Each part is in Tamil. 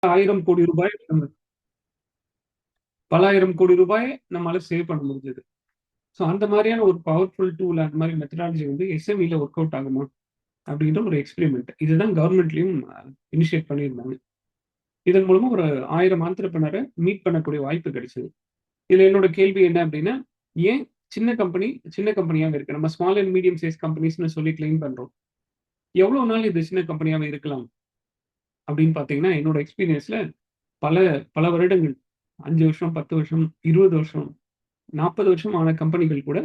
ஆயிரம் கோடி ரூபாய் பல ஆயிரம் கோடி ரூபாய் நம்மளால சேவ் பண்ண முடிஞ்சது. ஸோ அந்த மாதிரியான ஒரு பவர்ஃபுல் டூல் அந்த மாதிரி மெத்தடாலஜி வந்து எஸ்எம்இல ஒர்க் அவுட் ஆகுமா அப்படின்ற ஒரு எக்ஸ்பெரிமெண்ட் இதுதான் கவர்மெண்ட்லயும் இனிஷியேட் பண்ணியிருந்தாங்க. இதன் மூலமா ஒரு 1000 ஆந்திரப்பனரை மீட் பண்ணக்கூடிய வாய்ப்பு கிடைச்சது. இதுல என்னோட கேள்வி என்ன அப்படின்னா, ஏன் சின்ன கம்பெனி சின்ன கம்பெனியாவே இருக்கு. நம்ம ஸ்மால் அண்ட் மீடியம் சைஸ் கம்பெனிஸ்னு சொல்லி கிளைம் பண்றோம். எவ்வளவு நாள் இது சின்ன கம்பெனியாவே இருக்கலாம் அப்படின்னு பார்த்தீங்கன்னா, என்னோட எக்ஸ்பீரியன்ஸ்ல பல பல வருடங்கள் 5 வருஷம், 10 வருஷம், 20 வருஷம், 40 வருஷம் ஆன கம்பெனிகள் கூட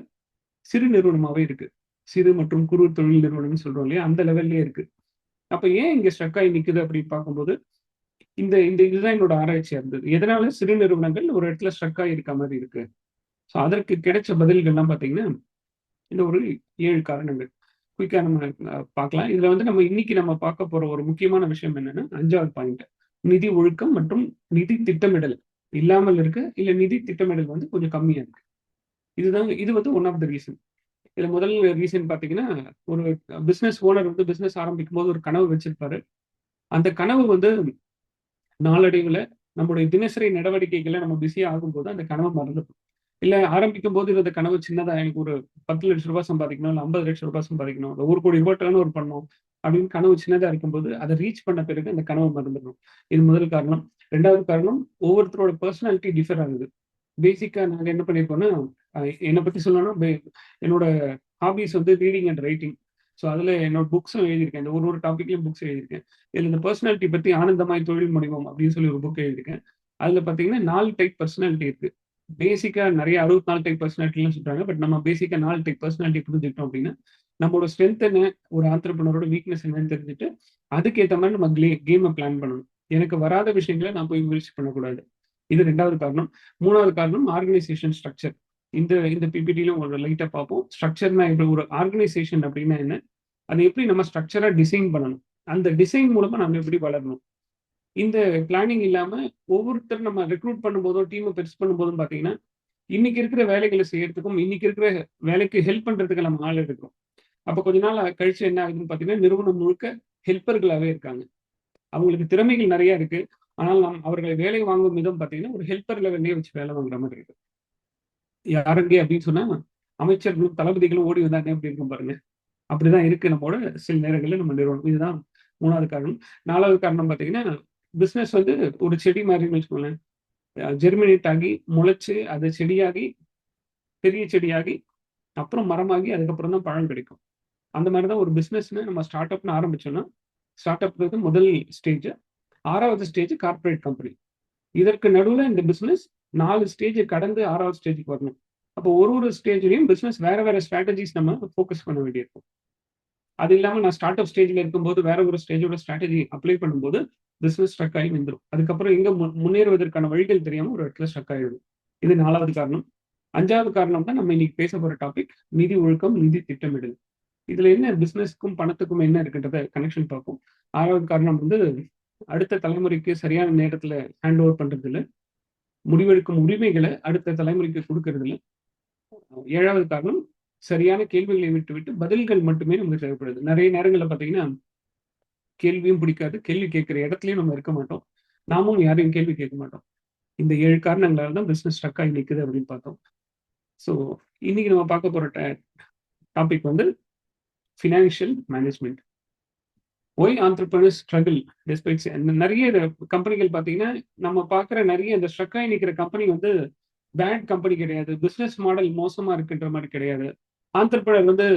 சிறு நிறுவனமாவே இருக்கு. சிறு மற்றும் குறு தொழில் நிறுவனம்னு சொல்றோம் இல்லையா? அந்த லெவல்லயே இருக்கு. அப்ப ஏன் இங்க ஸ்ட்ரக் ஆகி நிக்குது அப்படின்னு பார்க்கும்போது, இந்த இந்த இதுதான் என்னோட ஆராய்ச்சியா இருந்தது. எதனால சிறு நிறுவனங்கள் ஒரு இடத்துல ஸ்ட்ரக் ஆகி இருக்க மாரி இருக்கு? ஸோ அதற்கு கிடைச்ச பதில்கள்லாம் பார்த்தீங்கன்னா, இந்த ஒரு 7 காரணங்கள். குயிக்கா நம்ம பார்க்கலாம். இதுல வந்து நம்ம இன்னைக்கு நம்ம பார்க்க போற ஒரு முக்கியமான விஷயம் என்னன்னா, 5வது பாயிண்ட். நிதி ஒழுக்கம் மற்றும் நிதி திட்டமிடல் இல்லாமல் இருக்கு. இல்ல நிதி திட்டமிடல் வந்து கொஞ்சம் கம்மியா இருக்கு. இது வந்து ஒன் ஆஃப் த ரீசன். இதுல முதல் ரீசன் பார்த்தீங்கன்னா, ஒரு பிசினஸ் ஓனர் வந்து பிசினஸ் ஆரம்பிக்கும்போது ஒரு கனவு வச்சிருப்பாரு. அந்த கனவு வந்து நாளடைவுல நம்முடைய தினசரி நடவடிக்கைகள்ல நம்ம பிஸியா ஆகும்போது அந்த கனவு மறந்துரும். இல்ல ஆரம்பிக்கும்போது இருந்த கனவு சின்னதா எனக்கு ஒரு ரூ. 10,00,000 சம்பாதிக்கணும், இல்ல ரூ. 50,00,000 சம்பாதிக்கணும், இல்ல ரூ. 1,00,00,000 டர்ன் ஓவர் பண்ணணும் அப்படின்னு கனவு சின்னதா இருக்கும்போது, அத ரீச் பண்ண பிறகு அந்த கனவு மறந்துடும். இது முதல் காரணம். 2வது காரணம், ஒவ்வொருத்தரோட பெர்சனாலிட்டி டிஃபர் ஆகுது. பேசிக்கா நாங்க என்ன பண்ணியிருக்கோம்னா, அ என்ன பத்தி சொல்லணும்னா, என்னோட ஹாபீஸ் வந்து ரீடிங் அண்ட் ரைட்டிங். ஸோ அதுல என்னோட புக்ஸும் எழுதியிருக்கேன். இந்த ஒரு ஒரு டாபிக்லயும் புக்ஸ் எழுதியிருக்கேன். இதுல இந்த பெர்சனாலிட்டி பத்தி "ஆனந்தமாய் தொழில் முனைவோம்" அப்படின்னு சொல்லி ஒரு புக் எழுதியிருக்கேன். அதுல பார்த்தீங்கன்னா 4 டைப் பெர்சனாலிட்டி இருக்கு. பேசிக்கா நெறைய 64 டைப் பெர்சனாலிட்டிலாம் சொல்றாங்க. பட் நம்ம பேசிக்கா 4 டைப் பெர்சனாலிட்டி புரிஞ்சுக்கிட்டோம் அப்படின்னா, நம்மளோட ஸ்ட்ரென்த் என்ன, ஒரு ஆன்டர்பிரினரோட வீக்னஸ் என்னன்னு தெரிஞ்சுட்டு, அதுக்கேத்த மாரி நம்ம கேம பிளான் பண்ணணும். எனக்கு வராத விஷயங்கள நான் போய் முயற்சி பண்ணக்கூடாது. இது 2வது காரணம். 3வது காரணம் ஆர்கனைசேஷன் ஸ்ட்ரக்சர். இந்த இந்த பிபிடிலும் ஒரு லைட்டா பார்ப்போம். ஸ்ட்ரக்சர்னா இப்ப ஒரு ஆர்கனைசேஷன் அப்படின்னா என்ன? அத எப்படி நம்ம ஸ்ட்ரக்சரா டிசைன் பண்ணணும்? அந்த டிசைன் மூலமா நம்ம எப்படி வளரணும்? இந்த பிளானிங் இல்லாம ஒவ்வொருத்தர் நம்ம ரெக்ரூட் பண்ணும்போதும், டீம பெருசு பண்ணும்போதும் பார்த்தீங்கன்னா, இன்னைக்கு இருக்கிற வேலைகள செய்யறதுக்கும், இன்னைக்கு இருக்கிற வேலைக்கு ஹெல்ப் பண்றதுக்கு நம்ம ஆள் எடுக்கிறோம். அப்ப கொஞ்ச நாள் கழிச்சு என்ன ஆகுதுன்னு பார்த்தீங்கன்னா, நிறுவனம் முழுக்க ஹெல்ப்பர்களாவே இருக்காங்க. அவங்களுக்கு திறமைகள் நெறைய இருக்கு. ஆனால் அவர்களை வேலை வாங்கும் விதம் பார்த்தீங்கன்னா, ஒரு ஹெல்ப்பர் லெவல்லயே வச்சு வேலை வாங்குற மாரி இருக்கு. யாரங்கே அப்படின்னு சொன்னா, அமைச்சர்களும், தளபதிகளும் ஓடி வந்தாங்க எப்படி இருக்கும் பாருங்க. அப்படிதான் இருக்கு நம்மோட சில நேரங்கள்ல நம்ம நிறுவனம். இதுதான் 3வது காரணம். 4வது காரணம் பார்த்தீங்கன்னா, பிசினஸ் வந்து ஒரு செடி மாரின்னு வச்சுக்கோங்களேன். ஜெர்மினேட் ஆகி, முளைச்சு, அது செடியாகி, பெரிய செடியாகி, அப்புறம் மரமாகி, அதுக்கப்புறம் தான் பழம் கிடைக்கும். அந்த மாரி தான் ஒரு பிசினஸ்ன்னு நம்ம ஸ்டார்ட் அப்ன்னு ஆரம்பிச்சோம்னா, ஸ்டார்ட் அப்ங்கிறது முதல் ஸ்டேஜ். 6வது ஸ்டேஜ் கார்ப்பரேட் கம்பெனி. இதற்கு நடுவுல இந்த பிசினஸ் 4 ஸ்டேஜ் கடந்து 6வது ஸ்டேஜ்க்கு வரணும். அப்போ ஒரு ஒரு ஸ்டேஜ்லயும் பிசினஸ் வேற வேற ஸ்ட்ராட்டஜிஸ் நம்ம ஃபோக்கஸ் பண்ண வேண்டியிருக்கும். அது இல்லாம நான் ஸ்டார்ட் அப் ஸ்டேஜ்ல இருக்கும்போது வேற ஒரு ஸ்டேஜோட ஸ்ட்ராட்டஜி அப்ளை பண்ணும்போது பிசினஸ் ஸ்ட்ரக் ஆகி நின்றும். அதுக்கப்புறம் எங்க முன்னேறுவதற்கான வழிகள் தெரியாம ஒரு இடத்துல ஸ்ட்ரக் ஆயிடும். இது 4வது காரணம். 5வது காரணம் தான் நம்ம இன்னைக்கு பேச போற டாபிக் நிதி ஒழுக்கம், நிதி திட்டமிடல். இதுல என்ன பிசினஸ்க்கும் பணத்துக்கும் என்ன இருக்குன்றத கனெக்ஷன் பார்ப்போம். 6வது காரணம் வந்து அடுத்த தலைமுறைக்கு சரியான நேரத்துல ஹேண்ட் ஓவர் பண்றது இல்ல. முடிவெடுக்கும் உரிமைகள அடுத்த தலைமுறைக்கு குடுக்கறது இல்ல. 7வது காரணம் சரியான கேள்விகளை விட்டுவிட்டு பதில்கள் மட்டுமே நமக்கு தேவைப்படுது. நெறைய நேரங்கள்ல பார்த்தீங்கன்னா, கேள்வியும் பிடிக்காது. கேள்வி கேட்கிற இடத்துலயும் நம்ம இருக்க மாட்டோம். நாமும் யாரையும் கேள்வி கேட்க மாட்டோம். இந்த 7 காரணங்களால தான் பிசினஸ் ஸ்ட்ரக் ஆகி நிக்குது அப்படின்னு பார்த்தோம். ஸோ இன்னைக்கு நம்ம பார்க்க போற டாபிக் வந்து financial management. Why entrepreneurs struggle despite நெறைய கம்பெனிகள் பார்த்தீங்கன்னா, நம்ம பார்க்குற நெறைய இந்த ஸ்ட்ரக் ஆகி நிக்கிற கம்பெனி வந்து பேட் கம்பெனி கிடையாது. பிசினஸ் மாடல் மோசமா இருக்குன்ற மாரி கிடையாது. ஆன்டர்பிரினர் வந்து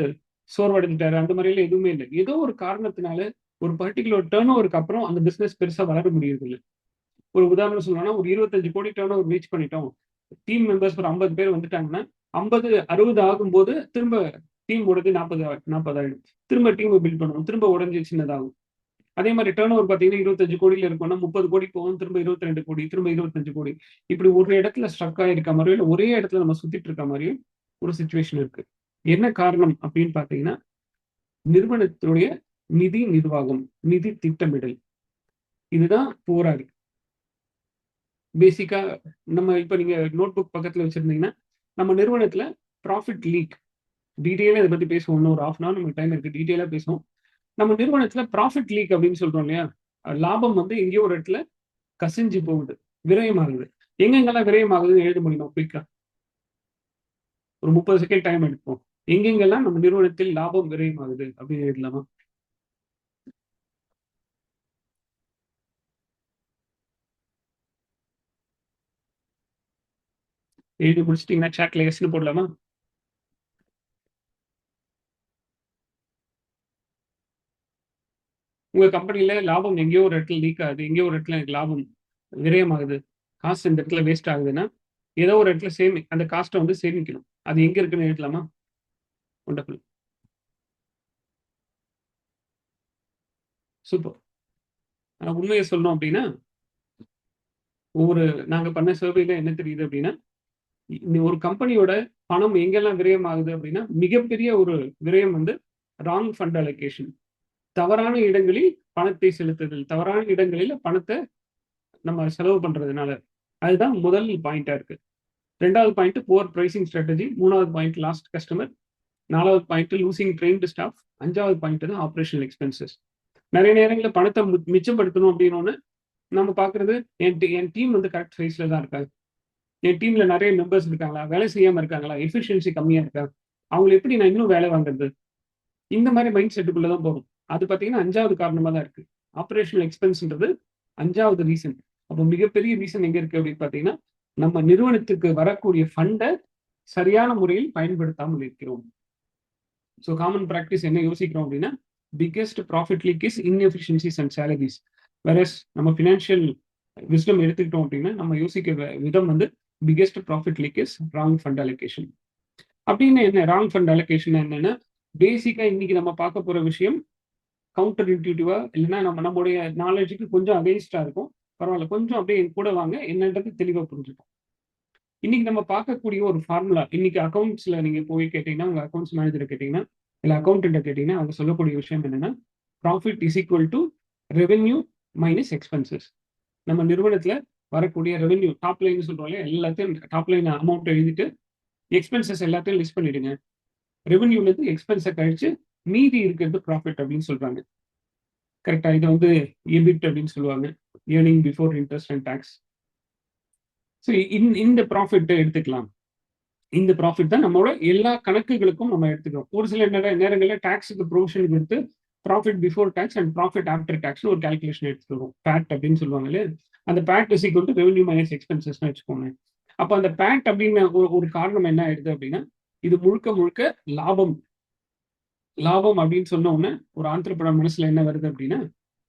சோர்வடைஞ்சுட்டாரு. அந்த மாரிலாம் எதுவுமே இல்ல. ஏதோ ஒரு காரணத்தினால ஒரு பர்ட்டிகுலர் டர்ன் ஓவருக்கு அப்புறம் அந்த பிசினஸ் பெருசா வளர முடியறதில்ல. ஒரு உதாரணம் சொல்லணும்னா, ஒரு 25,00,00,000 டர்ன் ஓவர் ரீச் பண்ணிட்டோம். டீம் மெம்பர்ஸ் ஒரு 50 பேர் வந்துட்டாங்கன்னா, 50, 60 ஆகும்போது திரும்ப டீம் உடைஞ்சு 40 ஆயிடும். திரும்ப டீம பில்ட் பண்ணுவோம். திரும்ப உடைஞ்சு சின்னதாகும். அதே மாரி டர்ன் ஓவர் பார்த்தீங்கன்னா, 25,00,00,000 இருக்கும்னா 30,00,00,000 போகும். திரும்ப 22,00,00,000 திரும்ப 25,00,00,000 இப்படி ஒரு இடத்துல ஸ்ட்ரக் ஆயிருக்க மாரியும், இல்ல ஒரே இடத்துல நம்ம சுத்திட்டு இருக்க மாரியும் ஒரு சிச்சுவேஷன் இருக்கு. என்ன காரணம் அப்படின்னு பார்த்தீங்கன்னா, நிறுவனத்துடைய நிதி நிர்வாகம், நிதி திட்டமிடல். இதுதான் புவரா இருக்கு. பேசிக்கா நம்ம இப்ப நீங்க நோட் புக் பக்கத்துல வச்சிருந்தீங்கன்னா, நம்ம நிறுவனத்துல ப்ராஃபிட் லீக் டீட்டெயிலா இத பத்தி பேசுவோம். இன்னும் ஒரு 1/2 அன் ஹவர் நமக்கு டைம் இருக்கு. டீட்டெயிலா பேசுவோம். நம்ம நிறுவனத்துல ப்ராஃபிட் லீக் அப்படின்னு சொல்றோம் இல்லையா? லாபம் வந்து எங்கேயோ ஒரு இடத்துல கசிஞ்சு போகுது, விரயமாகுது. எங்கெங்கெல்லாம் விரயமாகுதுன்னு எழுத முடியுமா குயிக்கா? ஒரு 30 செகண்ட் டைம் எடுப்போம். எங்கெங்கெல்லாம் நம்ம நிறுவனத்தில் லாபம் விரயமாகுது அப்படின்னு எழுதலாமா? எழுதி முடிச்சிட்டீங்கன்னா சாட்ல எஸ்ன்னு போடலாமா? உங்க கம்பெனில லாபம் எங்கேயோ ஒரு இடத்துல லீக் ஆகுது, எங்கேயோ ஒரு இடத்துல எனக்கு லாபம் விரயமாகுது, காசு இந்த இடத்துல வேஸ்ட் ஆகுதுன்னா, ஏதோ ஒரு இடத்துல அந்த காஸ்ட்டை வந்து சேமிக்கணும். அது எங்க இருக்குன்னு எழுதலாமா? வண்டர்ஃபுல். சூப்பர். ஆனா உண்மையை சொல்லணும் அப்படின்னா, ஒவ்வொரு நாங்க பண்ண சர்வேல என்ன தெரியுது அப்படின்னா, இந்த ஒரு கம்பெனியோட பணம் எங்கெல்லாம் விரயம் ஆகுது அப்படின்னா, மிகப்பெரிய ஒரு விரயம் வந்து ராங் ஃபண்ட் அலோகேஷன். தவறான இடங்களில் பணத்தை செலுத்துதல். தவறான இடங்களில பணத்த நம்ம செலவு பண்றதுனால. அதுதான் முதல் பாயிண்ட்டா இருக்கு. 2வது பாயிண்ட் புவர் பிரைசிங் ஸ்ட்ராட்டஜி. 3வது பாயிண்ட் லாஸ்ட் கஸ்டமர். 4வது பாயிண்ட் லூசிங் ட்ரெயின்ட் ஸ்டாஃப். 5வது பாயிண்ட் தான் ஆப்பரேஷனல் எக்ஸ்பென்சஸ். நெறைய நேரங்கள்ல பணத்த மிச்சப்படுத்தணும் அப்படின்னோன, நம்ம பார்க்கிறது என் டீம் வந்து கரெக்ட் சைஸ்ல தான் இருக்கா? என் டீம்ல நெறைய மெம்பர்ஸ் இருக்காங்களா? வேலை செய்யாம இருக்காங்களா? எஃபிஷியன்சி கம்மியா இருக்கா? அவங்கள எப்படி நான் இன்னும் வேலை வாங்குறது? இந்த மாரி மைண்ட் செட்டுக்குள்ள தான் போகும். அது பார்த்தீங்கன்னா 5வது காரணமா தான் இருக்கு. ஆப்பரேஷனல் எக்ஸ்பென்ஸ்ன்றது 5வது ரீசன். அப்போ மிகப்பெரிய ரீசன் எங்க இருக்கு அப்படின்னு பார்த்தீங்கன்னா, நம்ம நிறுவனத்துக்கு வரக்கூடிய ஃபண்ட சரியான முறையில் பயன்படுத்தாமல் இருக்கிறோம். ஸோ காமன் பிராக்டிஸ் என்ன யோசிக்கிறோம் அப்படின்னா, biggest profit leak is inefficiencies and salaries. Whereas நம்ம ஃபினான்ஷியல் விஸ்டம் எடுத்துக்கிட்டோம் அப்படின்னா, நம்ம யோசிக்க விதம் வந்து biggest profit leak is wrong fund allocation. அப்படின்னு என்ன ராங் ஃபண்ட் அலோகேஷன் என்னன்னா, பேசிக்கா இன்னைக்கு நம்ம பார்க்க போற விஷயம் கவுண்டர் இன்ட்யூட்டிவா இல்லைன்னா நம்மளுடைய நாலேஜுக்கு கொஞ்சம் அகெயின்ஸ்டா இருக்கும். பரவாயில்ல கொஞ்சம் அப்படியே என் கூட வாங்க என்னன்றது தெளிவா புரிஞ்சுக்கும். இன்னைக்கு நம்ம பார்க்கக்கூடிய ஒரு ஃபார்முலா இன்னைக்கு அக்கவுண்ட்ஸ்ல நீங்க போய் கேட்டீங்கன்னா உங்க அக்கவுண்ட்ஸ் மேனேஜரை கேட்டீங்கன்னா இல்ல அக்கௌண்டன்ட்ட கேட்டீங்கன்னா அவங்க சொல்லக்கூடிய விஷயம் என்னன்னா profit is equal to revenue minus expenses. நம்ம நிறுவனத்துல வரக்கூடிய ரெவென்யூ டாப் லைன் சொல்றோம் இல்லையா, எல்லாத்தையும் டாப் லைன் அமௌண்ட் எழுதிட்டு எக்ஸ்பென்சஸ் எல்லாத்தையும் லிஸ்ட் பண்ணிடுங்க. ரெவென்யூல இருந்து எக்ஸ்பென்ஸை கழிச்சு மீதி இருக்கிறது ப்ராஃபிட் அப்படின்னு சொல்றாங்க. கரெக்டா? இதை வந்து எபிட் அப்படின்னு சொல்லுவாங்க. Earning before interest and tax. So இந்த ப்ராஃபிட்டை எடுத்துக்கலாம். இந்த ப்ராஃபிட் தான் நம்மளோட எல்லா கணக்குகளுக்கும் நம்ம எடுத்துக்கிறோம். ஒரு சில நேரங்களில் டாக்ஸுக்கு ப்ரொவிஷன் கொடுத்து profit before tax and profit after tax ஒரு கால்குலேஷன் எடுத்துக்கிறோம். பேட் அப்படின்னு சொல்லுவாங்க இல்லையா, அந்த PAT is equal to revenue minus expenses வச்சுக்கோங்க. அப்போ அந்த பேட் அப்படின்னு ஒரு காரணம் என்ன ஆயிடுது அப்படின்னா, இது முழுக்க முழுக்க லாபம். லாபம் அப்படின்னு சொன்ன உடனே ஒரு ஆந்திரப்பட மனசுல என்ன வருது அப்படின்னா,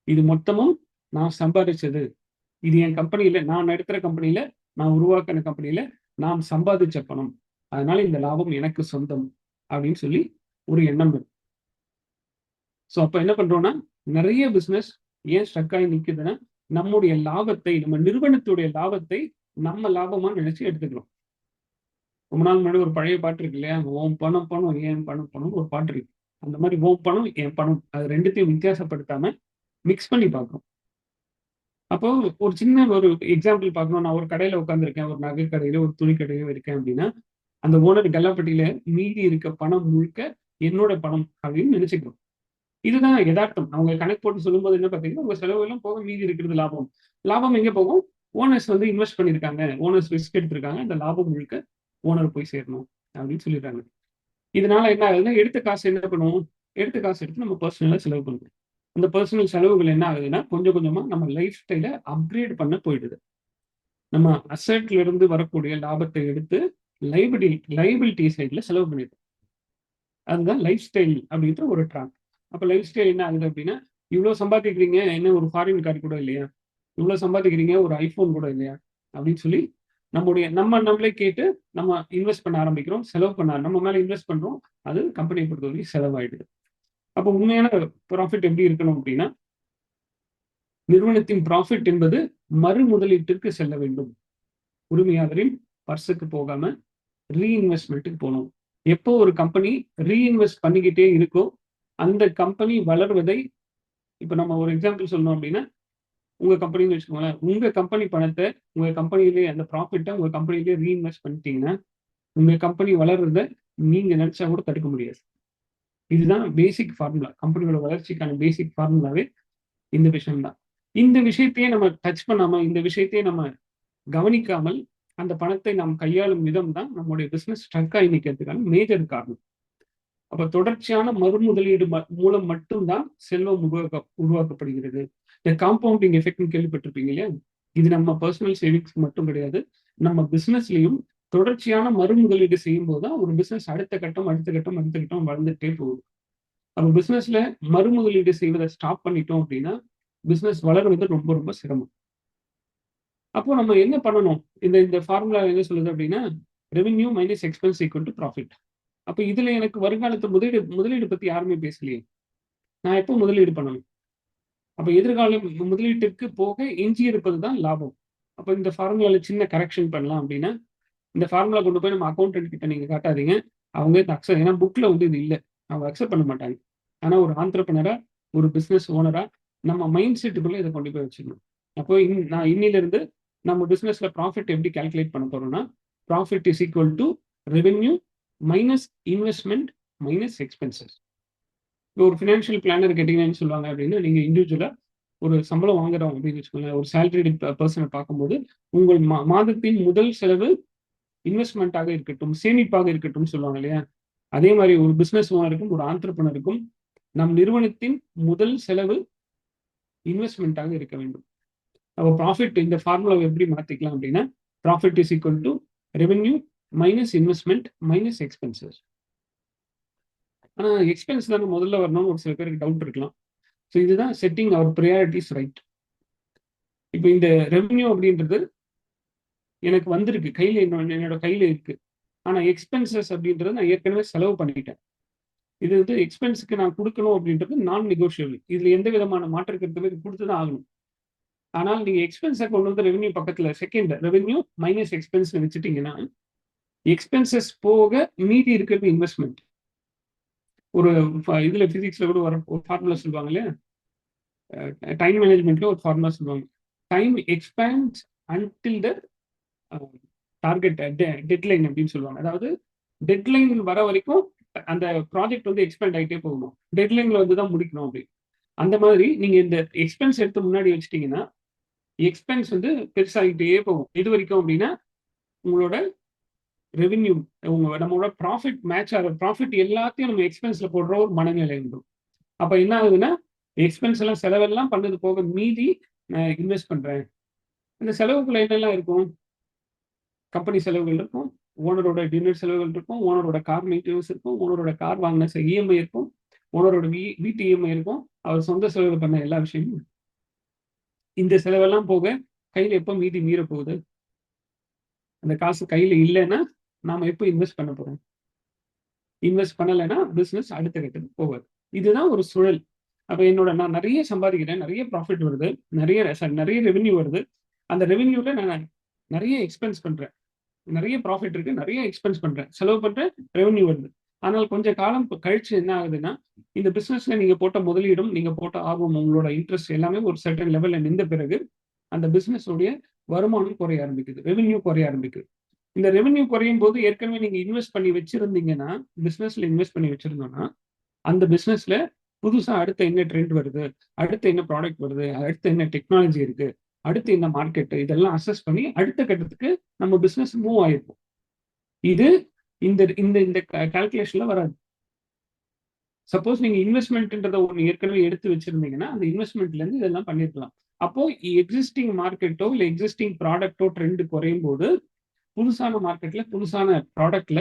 இது மொத்தமும் நான் சம்பாதிச்சது. இது என் கம்பெனியில நான் நடத்துற கம்பெனியில நான் உருவாக்கின கம்பெனியில நான் சம்பாதிச்ச பணம். அதனால இந்த லாபம் எனக்கு சொந்தம் அப்படின்னு சொல்லி ஒரு எண்ணம் வரும். ஸோ அப்ப என்ன பண்றோம்னா, நிறைய பிசினஸ் ஏன் ஸ்ட்ரக் ஆகி நிக்குதுன்னா, நம்முடைய லாபத்தை நம்ம நிறுவனத்துடைய லாபத்தை நம்ம லாபமா நினைச்சு எடுத்துக்கிறோம். ரொம்ப நாள் முன்னாடி ஒரு பழைய பாட்டு இருக்கு இல்லையா, ஓம் பணம் பணம் ஏன் பணம் பணம் ஒரு பாட்டு இருக்கு. அந்த மாதிரி ஓம் பணம் என் பணம் அது ரெண்டுத்தையும் வித்தியாசப்படுத்தாம மிக்ஸ் பண்ணி பார்க்கணும். அப்போ ஒரு சின்ன ஒரு எக்ஸாம்பிள் பார்க்கணும். நான் ஒரு கடையில உட்காந்துருக்கேன். ஒரு நகை கடையில, ஒரு துணி கடையில இருக்கேன் அப்படின்னா, அந்த ஓனர் கல்லாப்பட்டியில மீதி இருக்க பணம் முழுக்க என்னோட பணம் அப்படின்னு நினைச்சுக்கிறோம். இதுதான் எதார்த்தம். அவங்க கணக்கு போட்டு சொல்லும்போது என்ன பார்த்தீங்கன்னா, உங்க செலவு எல்லாம் போக மீதி இருக்கிறது லாபம். லாபம் எங்க போகும்? ஓனர்ஸ் வந்து இன்வெஸ்ட் பண்ணியிருக்காங்க. ஓனர்ஸ் ரிஸ்க் எடுத்திருக்காங்க. அந்த லாபம் முழுக்க ஓனர் போய் சேரணும் அப்படின்னு சொல்லிடுறாங்க. இதனால என்ன ஆகுதுன்னா, எடுத்த காசு என்ன பண்ணுவோம்? எடுத்த காசு எடுத்து நம்ம பர்சனலா செலவு பண்ணுவோம். அந்த பர்சனல் செலவுகள் என்ன ஆகுதுன்னா, கொஞ்சம் கொஞ்சமா நம்ம லைஃப் ஸ்டைல அப்கிரேட் பண்ண போயிடுது. நம்ம அசெட்ல இருந்து வரக்கூடிய லாபத்தை எடுத்து லைபிலிட்டி சைட்ல செலவு பண்ணிடுறோம். அதுதான் லைஃப் ஸ்டைல் அப்படின்ற ஒரு ட்ராக். அப்ப லைஃப் ஸ்டைல் என்ன ஆகுது அப்படின்னா, இவ்ளோ சம்பாதிக்கிறீங்க, என்ன ஒரு ஃபாரின் கார் கூட இல்லையா? இவ்ளோ சம்பாதிக்கிறீங்க, ஒரு ஐஃபோன் கூட இல்லையா? அப்படின்னு சொல்லி நம்மளே கேட்டு நம்ம இன்வெஸ்ட் பண்ண ஆரம்பிக்கிறோம். செலவு நம்ம மேல இன்வெஸ்ட் பண்றோம். அது கம்பெனியை பொறுத்தவரைக்கும் செலவாயிடுது. அப்போ உண்மையான ப்ராஃபிட் எப்படி இருக்கணும் அப்படின்னா, நிறுவனத்தின் ப்ராஃபிட் என்பது மறு முதலீட்டிற்கு செல்ல வேண்டும். உரிமையாளரின் பர்சுக்கு போகாம ரீஇன்வெஸ்ட்மெண்ட்டுக்கு போகணும். எப்போ ஒரு கம்பெனி ரீஇன்வெஸ்ட் பண்ணிக்கிட்டே இருக்கோ, அந்த கம்பெனி வளர்வதை இப்ப நம்ம ஒரு எக்ஸாம்பிள் சொல்லணும் அப்படின்னா, உங்க கம்பெனின்னு வச்சுக்கோங்களேன். உங்க கம்பெனி பணத்த உங்க கம்பெனியிலேயே அந்த ப்ராஃபிட்ட உங்க கம்பெனியிலேயே ரீஇன்வெஸ்ட் பண்ணிட்டீங்கன்னா, உங்க கம்பெனி வளர்றத நீங்க நினைச்சா கூட தடுக்க முடியாது. இதுதான் பேசிக் ஃபார்முலா. கம்பெனியோட வளர்ச்சிக்கான பேசிக் ஃபார்முலாவே இந்த விஷயம் தான். இந்த விஷயத்தையே நம்ம டச் பண்ணாம, இந்த விஷயத்தையே நம்ம கவனிக்காமல், அந்த பணத்தை நாம் கையாளும் விதம் தான் நம்முடைய பிசினஸ் ஸ்ட்ரக் ஆகி நிற்கிறதுக்கான மேஜர் காரணம். அப்ப தொடர்ச்சியான மறுமுதலீடு மூலம் மட்டும் தான் செல்வம் உருவாக்கப்படுகிறது. இந்த காம்பவுண்டிங் எஃபெக்ட்னு கேள்விப்பட்டிருப்பீங்க இல்லையா? இது நம்ம பர்சனல் சேவிங்ஸ் மட்டும் கிடையாது. நம்ம பிசினஸ்லயும் தொடர்ச்சியான மறுமுதலீடு செய்யும்போது தான் ஒரு பிசினஸ் அடுத்த கட்டம், அடுத்த கட்டம், அடுத்த கட்டம் வளர்ந்துட்டே போகுது. அப்ப பிசினஸ்ல மறுமுதலீடு செய்வதை ஸ்டாப் பண்ணிட்டோம் அப்படின்னா, பிசினஸ் வளர்வது ரொம்ப ரொம்ப சிரமம். அப்போ நம்ம என்ன பண்ணணும்? இந்த இந்த ஃபார்முலா என்ன சொல்லுது அப்படின்னா, revenue minus expense equal to profit. அப்ப இதுல எனக்கு வருங்காலத்து முதலீடு முதலீடு பத்தி யாருமே பேசலையே. நான் எப்போ முதலீடு பண்ணணும்? அப்ப எதிர்கால முதலீட்டிற்கு போக எஞ்சி இருப்பது தான் லாபம். அப்ப இந்த ஃபார்முலால சின்ன கரெக்ஷன் பண்ணலாம் அப்படின்னா, இந்த ஃபார்முலா கொண்டு போய் நம்ம அக்கவுண்டன்ட் கிட்ட நீங்க காட்டாதீங்க. அவங்க ஏன்னா புக்ல வந்து இது இல்ல. அவங்க அக்செப்ட் பண்ண மாட்டாங்க. ஆனா ஒரு ஆன்ட்ரப்ரனரா, ஒரு பிசினஸ் ஓனரா நம்ம மைண்ட் செட்டுக்குள்ள இத கொண்டு போய் வச்சுக்கணும். அப்போ நான் இன்னிலிருந்து நம்ம பிசினஸ்ல ப்ராஃபிட் எப்படி கால்குலேட் பண்ண போறோம்னா, profit is equal to revenue minus investment minus expenses. ஒரு ஃபினான்ஷியல் பிளானர் கேட்டீங்கன்னு சொல்லுவாங்க அப்படின்னா, நீங்க இண்டிவிஜுவலா ஒரு சம்பளம் வாங்குறோம் அப்படின்னு வச்சுக்கோங்களேன். ஒரு சேலரிடு பெர்சன பார்க்கும்போது, உங்கள் மாதத்தின் முதல் செலவு இன்வெஸ்ட்மென்ட்டாக இருக்கட்டும், சேமிப்பாக இருக்கட்டும்னு சொல்லுவாங்க இல்லையா? அதே மாரி ஒரு பிசினஸ் ஓனருக்கும், ஒரு ஆன்ட்ரப்ரனருக்கும் நம் நிறுவனத்தின் முதல் செலவு இன்வெஸ்ட்மென்ட்டாக இருக்க வேண்டும். அப்போ ப்ராஃபிட் இந்த ஃபார்முலாவை எப்படி மாத்திக்கலாம் அப்படின்னா, profit is equal to revenue minus investment minus expenses. ஆனா எக்ஸ்பென்ஸ் தானே முதல்ல வரணும்னு ஒரு சில பேருக்கு டவுட் இருக்கலாம். ஸோ இதுதான் செட்டிங் அவர் பிரையாரிட்டிஸ் ரைட். இப்போ இந்த ரெவென்யூ அப்படின்றது எனக்கு வந்திருக்கு. கையில என்னோட கையில இருக்கு. ஆனா எக்ஸ்பென்சஸ் அப்படின்றது நான் ஏற்கனவே செலவு பண்ணிட்டேன். இது வந்து எக்ஸ்பென்ஸ்க்கு நான் குடுக்கணும் அப்படின்றது நான் நெகோஷியபிள். இதுல எந்த விதமான மாற்று கருத்துமே குடுத்து தான் ஆகணும். ஆனால் நீங்க எக்ஸ்பென்ஸ கொண்டு வந்து ரெவென்யூ பக்கத்துல செகண்ட் ரெவென்யூ மைனஸ் எக்ஸ்பென்ஸ்ன்னு வச்சுட்டீங்கன்னா, எக்ஸ்பென்சஸ் போக மீதி இருக்கிறது இன்வெஸ்ட்மென்ட். ஒரு இதுல பிசிக்ஸ்ல கூட ஒரு ஃபார்முலா சொல்லுவாங்க இல்லையா? டைம் மேனேஜ்மென்ட்ல ஒரு ஃபார்முலா சொல்லுவாங்க. Time expands until the target deadline அப்படின்னு சொல்லுவாங்க. அதாவது டெட்லைன் வர வரைக்கும் அந்த ப்ராஜெக்ட் வந்து எக்ஸ்பேண்ட் ஆகிட்டே போகணும். டெட்லைன்ல வந்து தான் முடிக்கணும் அப்படி. அந்த மாதிரி நீங்க இந்த எக்ஸ்பென்ஸ் எடுத்து முன்னாடி வச்சுட்டீங்கன்னா, எக்ஸ்பென்ஸ் வந்து பெருசாகிட்டே போகும். எது வரைக்கும் அப்படின்னா, உங்களோட ரெவென்யூ நம்மளோட ப்ராஃபிட் மேட்ச் ஆகிற ப்ராஃபிட் எல்லாத்தையும் நம்ம எக்ஸ்பென்ஸ்ல போடுற ஒரு மனநிலை உண்டு. அப்ப என்ன ஆகுதுன்னா, எக்ஸ்பென்ஸ் எல்லாம் செலவெல்லாம் பண்ணது போக மீதி நான் இன்வெஸ்ட் பண்றேன். இந்த செலவுக்குள்ள என்னெல்லாம் இருக்கும்? கம்பெனி செலவுகள் இருக்கும். ஓனரோட டின்னர் செலவுகள் இருக்கும். ஓனரோட கார் மெயின்டெனன்ஸ் இருக்கும். ஓனரோட கார் வாங்கின இஎம்ஐ இருக்கும். ஓனரோட வீட்டு இஎம்ஐ இருக்கும். அவர் சொந்த செலவு பண்ண எல்லா விஷயமும். இந்த செலவெல்லாம் போக கையில எப்போ மீதி மீற போகுது? அந்த காசு கையில இல்லைன்னா நாம எப்போ இன்வெஸ்ட் பண்ண போறோம்? இன்வெஸ்ட் பண்ணலைன்னா பிசினஸ் அடுத்த கட்டத்துக்கு போகாது. இதுதான் ஒரு சுழல். அப்ப நான் நிறைய சம்பாதிக்கிறேன், நிறைய ப்ராஃபிட் வருது, நிறைய ரெவென்யூ வருது. அந்த ரெவென்யூல நான் நிறைய எக்ஸ்பென்ஸ் பண்றேன். நிறைய ப்ராஃபிட் இருக்கு, நிறைய எக்ஸ்பென்ஸ் பண்றேன், செலவு பண்றேன், ரெவென்யூ வருது. ஆனால் கொஞ்ச காலம் கழிச்சு என்ன ஆகுதுன்னா, இந்த பிசினஸ்ல நீங்க போட்ட முதலீடும், நீங்க போட்ட ஆர்வம், உங்களோட இன்ட்ரெஸ்ட் எல்லாமே ஒரு சர்டன் லெவல்ல நின்ற பிறகு அந்த பிசினஸ் உடைய வருமானம் குறைய ஆரம்பிக்குது, ரெவென்யூ குறைய ஆரம்பிக்குது. இந்த ரெவென்யூ குறையும் போது ஏற்கனவே நீங்க இன்வெஸ்ட் பண்ணி வச்சிருந்தீங்கன்னா, பிசினஸ்ல இன்வெஸ்ட் பண்ணி வச்சிருந்தோம்னா, அந்த பிசினஸ்ல புதுசா அடுத்த என்ன ட்ரெண்ட் வருது, அடுத்து என்ன ப்ராடக்ட் வருது, அடுத்து என்ன டெக்னாலஜி இருக்கு, அடுத்து என்ன மார்க்கெட், இதெல்லாம் அசஸ் பண்ணி அடுத்த கட்டத்துக்கு நம்ம பிசினஸ் மூவ் ஆயிருக்கும். இது இந்த இந்த இந்த கால்குலேஷன்ல வராது. சப்போஸ் நீங்க இன்வெஸ்ட்மெண்ட்ன்றத ஒண்ணு ஏற்கனவே எடுத்து வச்சிருந்தீங்கன்னா, அந்த இன்வெஸ்ட்மெண்ட்ல இருந்து இதெல்லாம் பண்ணிருக்கலாம். அப்போ எக்ஸிஸ்டிங் மார்க்கெட்டோ இல்ல எக்ஸிஸ்டிங் ப்ராடக்ட்டோ ட்ரெண்ட் குறையும் போது, புதுசான மார்க்கெட்ல புதுசான ப்ராடக்ட்ல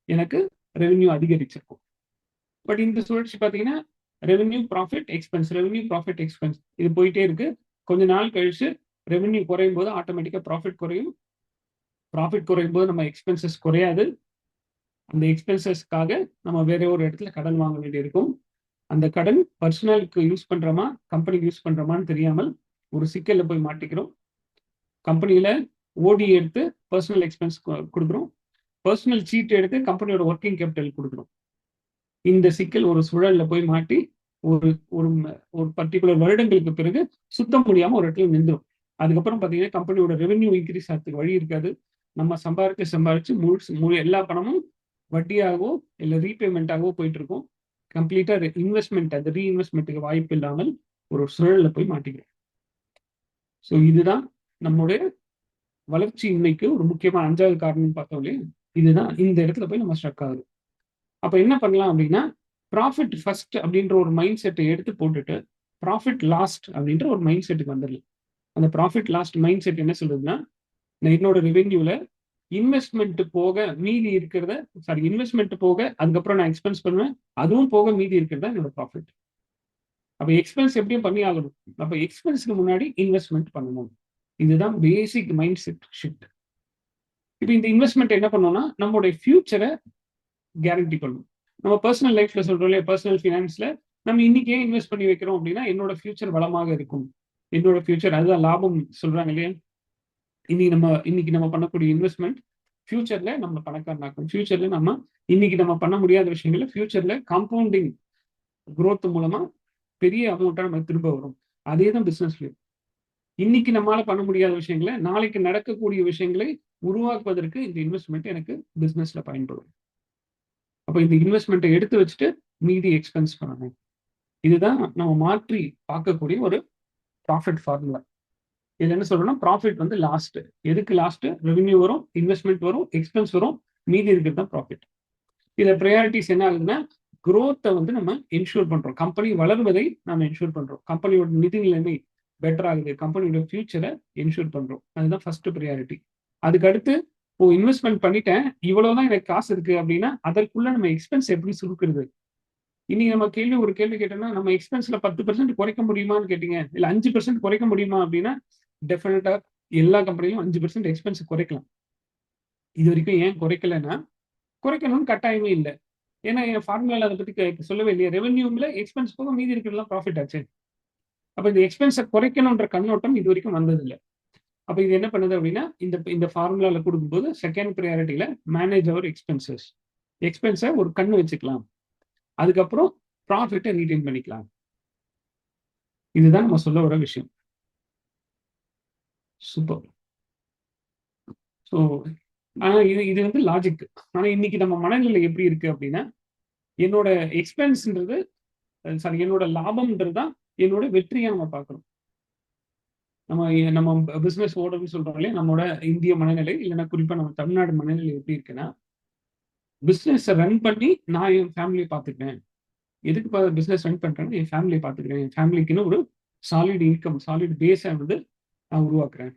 எனக்கு ரெவென்யூ அதிகரிச்சிருக்கும். பட் இந்த சுழற்சி பார்த்தீங்கன்னா, revenue, profit, expense, revenue, profit, expense இது போயிட்டே இருக்கு. கொஞ்ச நாள் கழிச்சு ரெவென்யூ குறையும் போது ஆட்டோமேட்டிக்கா ப்ராஃபிட் குறையும். ப்ராஃபிட் குறையும் போது நம்ம எக்ஸ்பென்சஸ் குறையாது. அந்த எக்ஸ்பென்சஸ்க்காக நம்ம வேற ஒரு இடத்துல கடன் வாங்க வேண்டியிருக்கும். அந்த கடன் பர்சனலுக்கு யூஸ் பண்றோமா, கம்பெனிக்கு யூஸ் பண்றோமான்னு தெரியாமல் ஒரு சிக்கல்ல போய் மாட்டிக்கிறோம். கம்பெனியில ஓடி எடுத்து பர்சனல் எக்ஸ்பென்ஸ் குடுக்குறோம். பர்சனல் சீட் எடுத்து கம்பெனியோட ஒர்க்கிங் கேபிட்டல் குடுக்குறோம். இந்த சிக்கல் ஒரு சுழல்ல போய் மாட்டி ஒரு ஒரு ஒரு பர்டிகுலர் வருடங்களுக்கு பிறகு சுத்த முடியாம ஒரு இடத்துல நின்றும். அதுக்கப்புறம் பார்த்தீங்கன்னா, கம்பெனியோட ரெவென்யூ இன்க்ரீஸ் ஆகிறதுக்கு வழி இருக்காது. நம்ம சம்பாரிச்சு எல்லா பணமும் வட்டியாகவோ இல்ல ரீபேமெண்ட்டாகவோ போயிட்டு இருக்கும். கம்ப்ளீட்டா இன்வெஸ்ட்மெண்ட் அது ரீஇன்வெஸ்ட்மெண்ட்டுக்கு வாய்ப்பு இல்லாமல் ஒரு சுழல்ல போய் மாட்டிக்கிறோம். ஸோ இதுதான் நம்மளுடைய வளர்ச்சி இன்னைக்கு ஒரு முக்கியமான 5வது காரணம் பார்த்தோம். இதுதான் இந்த இடத்துல போய் நம்ம ஸ்ட்ரக் ஆகுது. அப்ப என்ன பண்ணலாம் அப்படின்னா, ப்ராஃபிட் ஃபர்ஸ்ட் அப்படின்ற ஒரு மைண்ட் செட்டை எடுத்து போட்டுட்டு, ப்ராஃபிட் லாஸ்ட் அப்படின்ற ஒரு மைண்ட் செட்டுக்கு வந்துடலாம். அந்த ப்ராஃபிட் லாஸ்ட் மைண்ட் செட் என்ன சொல்லுதுன்னா, என்னோட ரெவென்யூல இன்வெஸ்ட்மெண்ட் போக மீதி இருக்கிறத இன்வெஸ்ட்மெண்ட் போக அதுக்கப்புறம் நான் எக்ஸ்பென்ஸ் பண்ணுவேன். அதுவும் போக மீதி இருக்கிறதா என்னோட ப்ராஃபிட். அப்ப எக்ஸ்பென்ஸ் எப்படியும் பண்ணி ஆகணும். அப்ப எக்ஸ்பென்ஸ்க்கு முன்னாடி இன்வெஸ்ட்மெண்ட் பண்ணணும். இதுதான் பேசிக் மைண்ட் செட் ஷிஃப்ட். இப்ப இந்த இன்வெஸ்ட்மெண்ட் என்ன பண்ணணும்னா, நம்மளுடைய ஃபியூச்சரை கேரண்டி பண்ணணும். நம்ம பர்சனல் லைஃப்ல சொல்றோம் இல்லையா, பர்சனல் ஃபினான்ஸ்ல நம்ம இன்னைக்கே இன்வெஸ்ட் பண்ணி வைக்கிறோம் அப்படின்னா என்னோட ஃபியூச்சர் வளமாக இருக்கும். என்னோட ஃபியூச்சர் அதுதான் லாபம் சொல்றாங்க இல்லையா. இன்னைக்கு நம்ம பண்ணக்கூடிய இன்வெஸ்ட்மெண்ட் ஃபியூச்சர்ல நம்ம பணக்காரனாக்கும். ஃபியூச்சர்ல நம்ம இன்னைக்கு நம்ம பண்ண முடியாத விஷயங்கள்ல ஃபியூச்சர்ல காம்பவுண்டிங் growth மூலமா பெரிய அமௌண்ட்டா நம்ம திரும்ப வரும். அதே தான் பிசினஸ்லயும். இன்னைக்கு நம்மளால பண்ண முடியாத விஷயங்களை நாளைக்கு நடக்கக்கூடிய விஷயங்களை உருவாக்குவதற்கு இந்த இன்வெஸ்ட்மெண்ட் எனக்கு பிசினஸ்ல பயன்படும். அப்ப இந்த இன்வெஸ்ட்மெண்ட்டை எடுத்து வச்சுட்டு மீதி எக்ஸ்பென்ஸ் பண்ணணும். இதுதான் நம்ம மாற்றி பார்க்கக்கூடிய ஒரு ப்ராஃபிட் ஃபார்முலா. இது என்ன சொல்றோம்னா, ப்ராஃபிட் வந்து லாஸ்ட். எதுக்கு லாஸ்ட்? ரெவென்யூ வரும், இன்வெஸ்ட்மெண்ட் வரும், எக்ஸ்பென்ஸ் வரும், மீதி இருக்கிறது தான் ப்ராஃபிட். இதுல ப்ரையாரிட்டிஸ் என்ன ஆகுதுன்னா, growth-அ வந்து நம்ம என்ஷூர் பண்றோம். கம்பெனி வளர்வதை நம்ம என்ஷூர் பண்றோம். கம்பெனியோட நிதி நிலைமை பெட்டர் ஆகுது. கம்பெனியோட ஃபியூச்சரை என்ஷூர் பண்றோம். அதுதான் ஃபர்ஸ்ட் ப்ரையாரிட்டி. அதுக்கு அடுத்து இன்வெஸ்ட்மெண்ட் பண்ணிட்டேன், இவ்வளவுதான் எனக்கு காசு இருக்கு அப்படின்னா அதற்குள்ள நம்ம எக்ஸ்பென்ஸ் எப்படி சுருக்குறது? இன்னைக்கு நம்ம ஒரு கேள்வி கேட்டோம்னா, நம்ம எக்ஸ்பென்ஸ்ல 10% குறைக்க முடியுமான்னு கேட்டீங்க, இல்ல 5% குறைக்க முடியுமா அப்படின்னா, டெஃபினட்டா எல்லா கம்பெனிலும் 5% எக்ஸ்பென்ஸ் குறைக்கலாம். இது வரைக்கும் ஏன் குறைக்கலன்னா, குறைக்கணும்னு கட்டாயமே இல்லை. ஏன்னா என் ஃபார்முலால அதை பத்தி சொல்லவே இல்லையா. ரெவென்யூல எக்ஸ்பென்ஸ் போக மீதி இருக்கிறதுலாம் ப்ராஃபிட் ஆச்சு. அப்ப இந்த எக்ஸ்பென்ஸை குறைக்கணும்ன்ற கண்ணோட்டம் இது வரைக்கும் வந்ததில்லை. அப்ப இது என்ன பண்ணுது அப்படின்னா, இந்த இந்த ஃபார்முலால கொடுக்கும்போது செகண்ட் ப்ரையாரிட்டியில மேனேஜ் அவர் எக்ஸ்பென்சஸ். எக்ஸ்பென்ஸை ஒரு கண்ணு வச்சுக்கலாம். அதுக்கப்புறம் ப்ராஃபிட்டை ரீடைன் பண்ணிக்கலாம். இதுதான் நம்ம சொல்ல வர விஷயம். சூப்பர். ஸோ ஆனா இது வந்து லாஜிக். ஆனா இன்னைக்கு நம்ம மனநிலை எப்படி இருக்கு அப்படின்னா, என்னோட எக்ஸ்பென்ஸ்ன்றது என்னோட லாபம்ன்றது தான் என்னோட வெற்றியை நம்ம பார்க்கணும். நம்ம பிசினஸ் ஓடணும்னு சொல்றோம் இல்லையா, நம்மளோட இந்திய மனநிலை இல்லைன்னா குறிப்பா நம்ம தமிழ்நாடு மனநிலை எப்படி இருக்குன்னா, பிசினஸ் ரன் பண்ணி நான் என் ஃபேமிலியை பார்த்துக்கிறேன். எதுக்கு பிசினஸ் ரன் பண்றேன்னா, என் ஃபேமிலியை பார்த்துக்கிறேன். என் ஃபேமிலிக்குன்னு ஒரு சாலிட் இன்கம், சாலிட் பேஸை வந்து நான் உருவாக்குறேன்.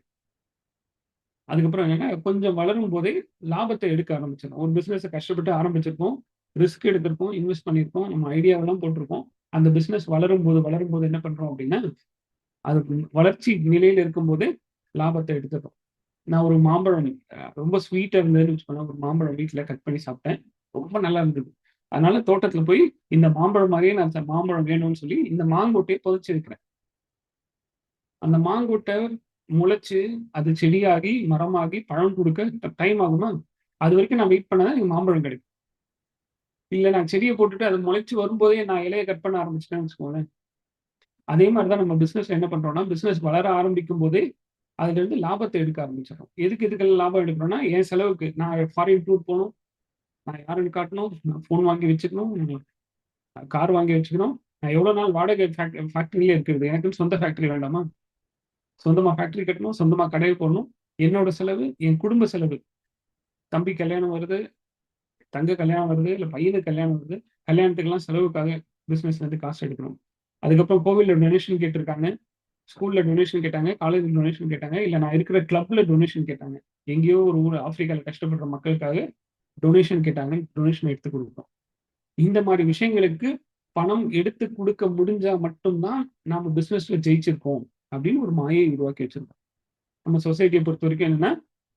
அதுக்கப்புறம் என்னன்னா, கொஞ்சம் வளரும் போதே லாபத்தை எடுக்க ஆரம்பிச்சிடும். ஒரு பிசினஸ் கஷ்டப்பட்டு ஆரம்பிச்சிருப்போம், ரிஸ்க் எடுத்திருப்போம், இன்வெஸ்ட் பண்ணியிருப்போம், நம்ம ஐடியாவெல்லாம் போட்டிருப்போம். அந்த பிசினஸ் வளரும் போது என்ன பண்றோம் அப்படின்னா, அது வளர்ச்சி நிலையில இருக்கும் போதே லாபத்தை எடுத்துடும். நான் ஒரு மாம்பழம் ரொம்ப ஸ்வீட்டா இருந்ததுன்னு வச்சுக்கோங்க, ஒரு மாம்பழம் வீட்டில் கட் பண்ணி சாப்பிட்டேன். ரொம்ப நல்லா இருந்தது. அதனால தோட்டத்துல போய் இந்த மாம்பழம் மாதிரியே நான் மாம்பழம் வேணும்னு சொல்லி இந்த மாங்கொட்டையை புதைச்சி வைக்கிறேன். அந்த மாங்கொட்டை முளைச்சு அது செடியாகி மரமாகி பழம் கொடுக்க டைம் ஆகுமா? அது வரைக்கும் நான் வெயிட் பண்ணாதான் எனக்கு மாம்பழம் கிடைக்கும். இல்ல நான் செடியை போட்டுட்டு அது முளைச்சு வரும்போதே நான் இலையை கட் பண்ண ஆரம்பிச்சிட்டேன்னு வச்சுக்கோங்களேன். அதே மாதிரிதான் நம்ம பிசினஸ் என்ன பண்றோம்னா, பிசினஸ் வளர ஆரம்பிக்கும் போதே அதுல இருந்து லாபத்தை எடுக்க ஆரம்பிச்சிடும். எதுக்கெல்லாம் லாபம் எடுக்கிறோம்னா, என் செலவுக்கு நான் ஃபாரின் டூர் போகணும், நான் யாருன்னு காட்டணும், நான் ஃபோன் வாங்கி வச்சுக்கணும், கார் வாங்கி வச்சுக்கணும். நான் எவ்வளவு நாள் வாடகை ஃபேக்டரியிலே இருக்கிறது? எனக்குன்னு சொந்த ஃபேக்டரி வேண்டாமா? சொந்தமா ஃபேக்டரி கட்டணும், சொந்தமா கடையை போடணும். என்னோட செலவு, என் குடும்ப செலவு. தம்பி கல்யாணம் வருது, தங்க கல்யாணம் வருது, இல்ல பையனுக்கு கல்யாணம் வருது. கல்யாணத்துக்கெல்லாம் செலவுக்காக பிசினஸ்ல இருந்து காசு எடுக்கணும். அதுக்கப்புறம் கோவில்ல டொனேஷன் கேட்டிருக்காங்க, ஸ்கூல்ல டொனேஷன் கேட்டாங்க, காலேஜ்ல டொனேஷன் கேட்டாங்க, இல்ல நான் இருக்கிற கிளப்ல டொனேஷன் கேட்டாங்க. எங்கேயோ ஒரு ஊர் ஆப்பிரிக்கால கஷ்டப்படுற மக்களுக்காக டொனேஷன் கேட்டாங்க, டொனேஷன் எடுத்து கொடுத்தோம். இந்த மாதிரி விஷயங்களுக்கு பணம் எடுத்து கொடுக்க முடிஞ்சா மட்டும்தான் நாம பிசினஸ்ல ஜெயிச்சிருக்கோம் அப்படின்னு ஒரு மாயை உருவாக்கி வச்சிருக்கோம். நம்ம சொசைட்டியை பொறுத்த வரைக்கும் என்னன்னா,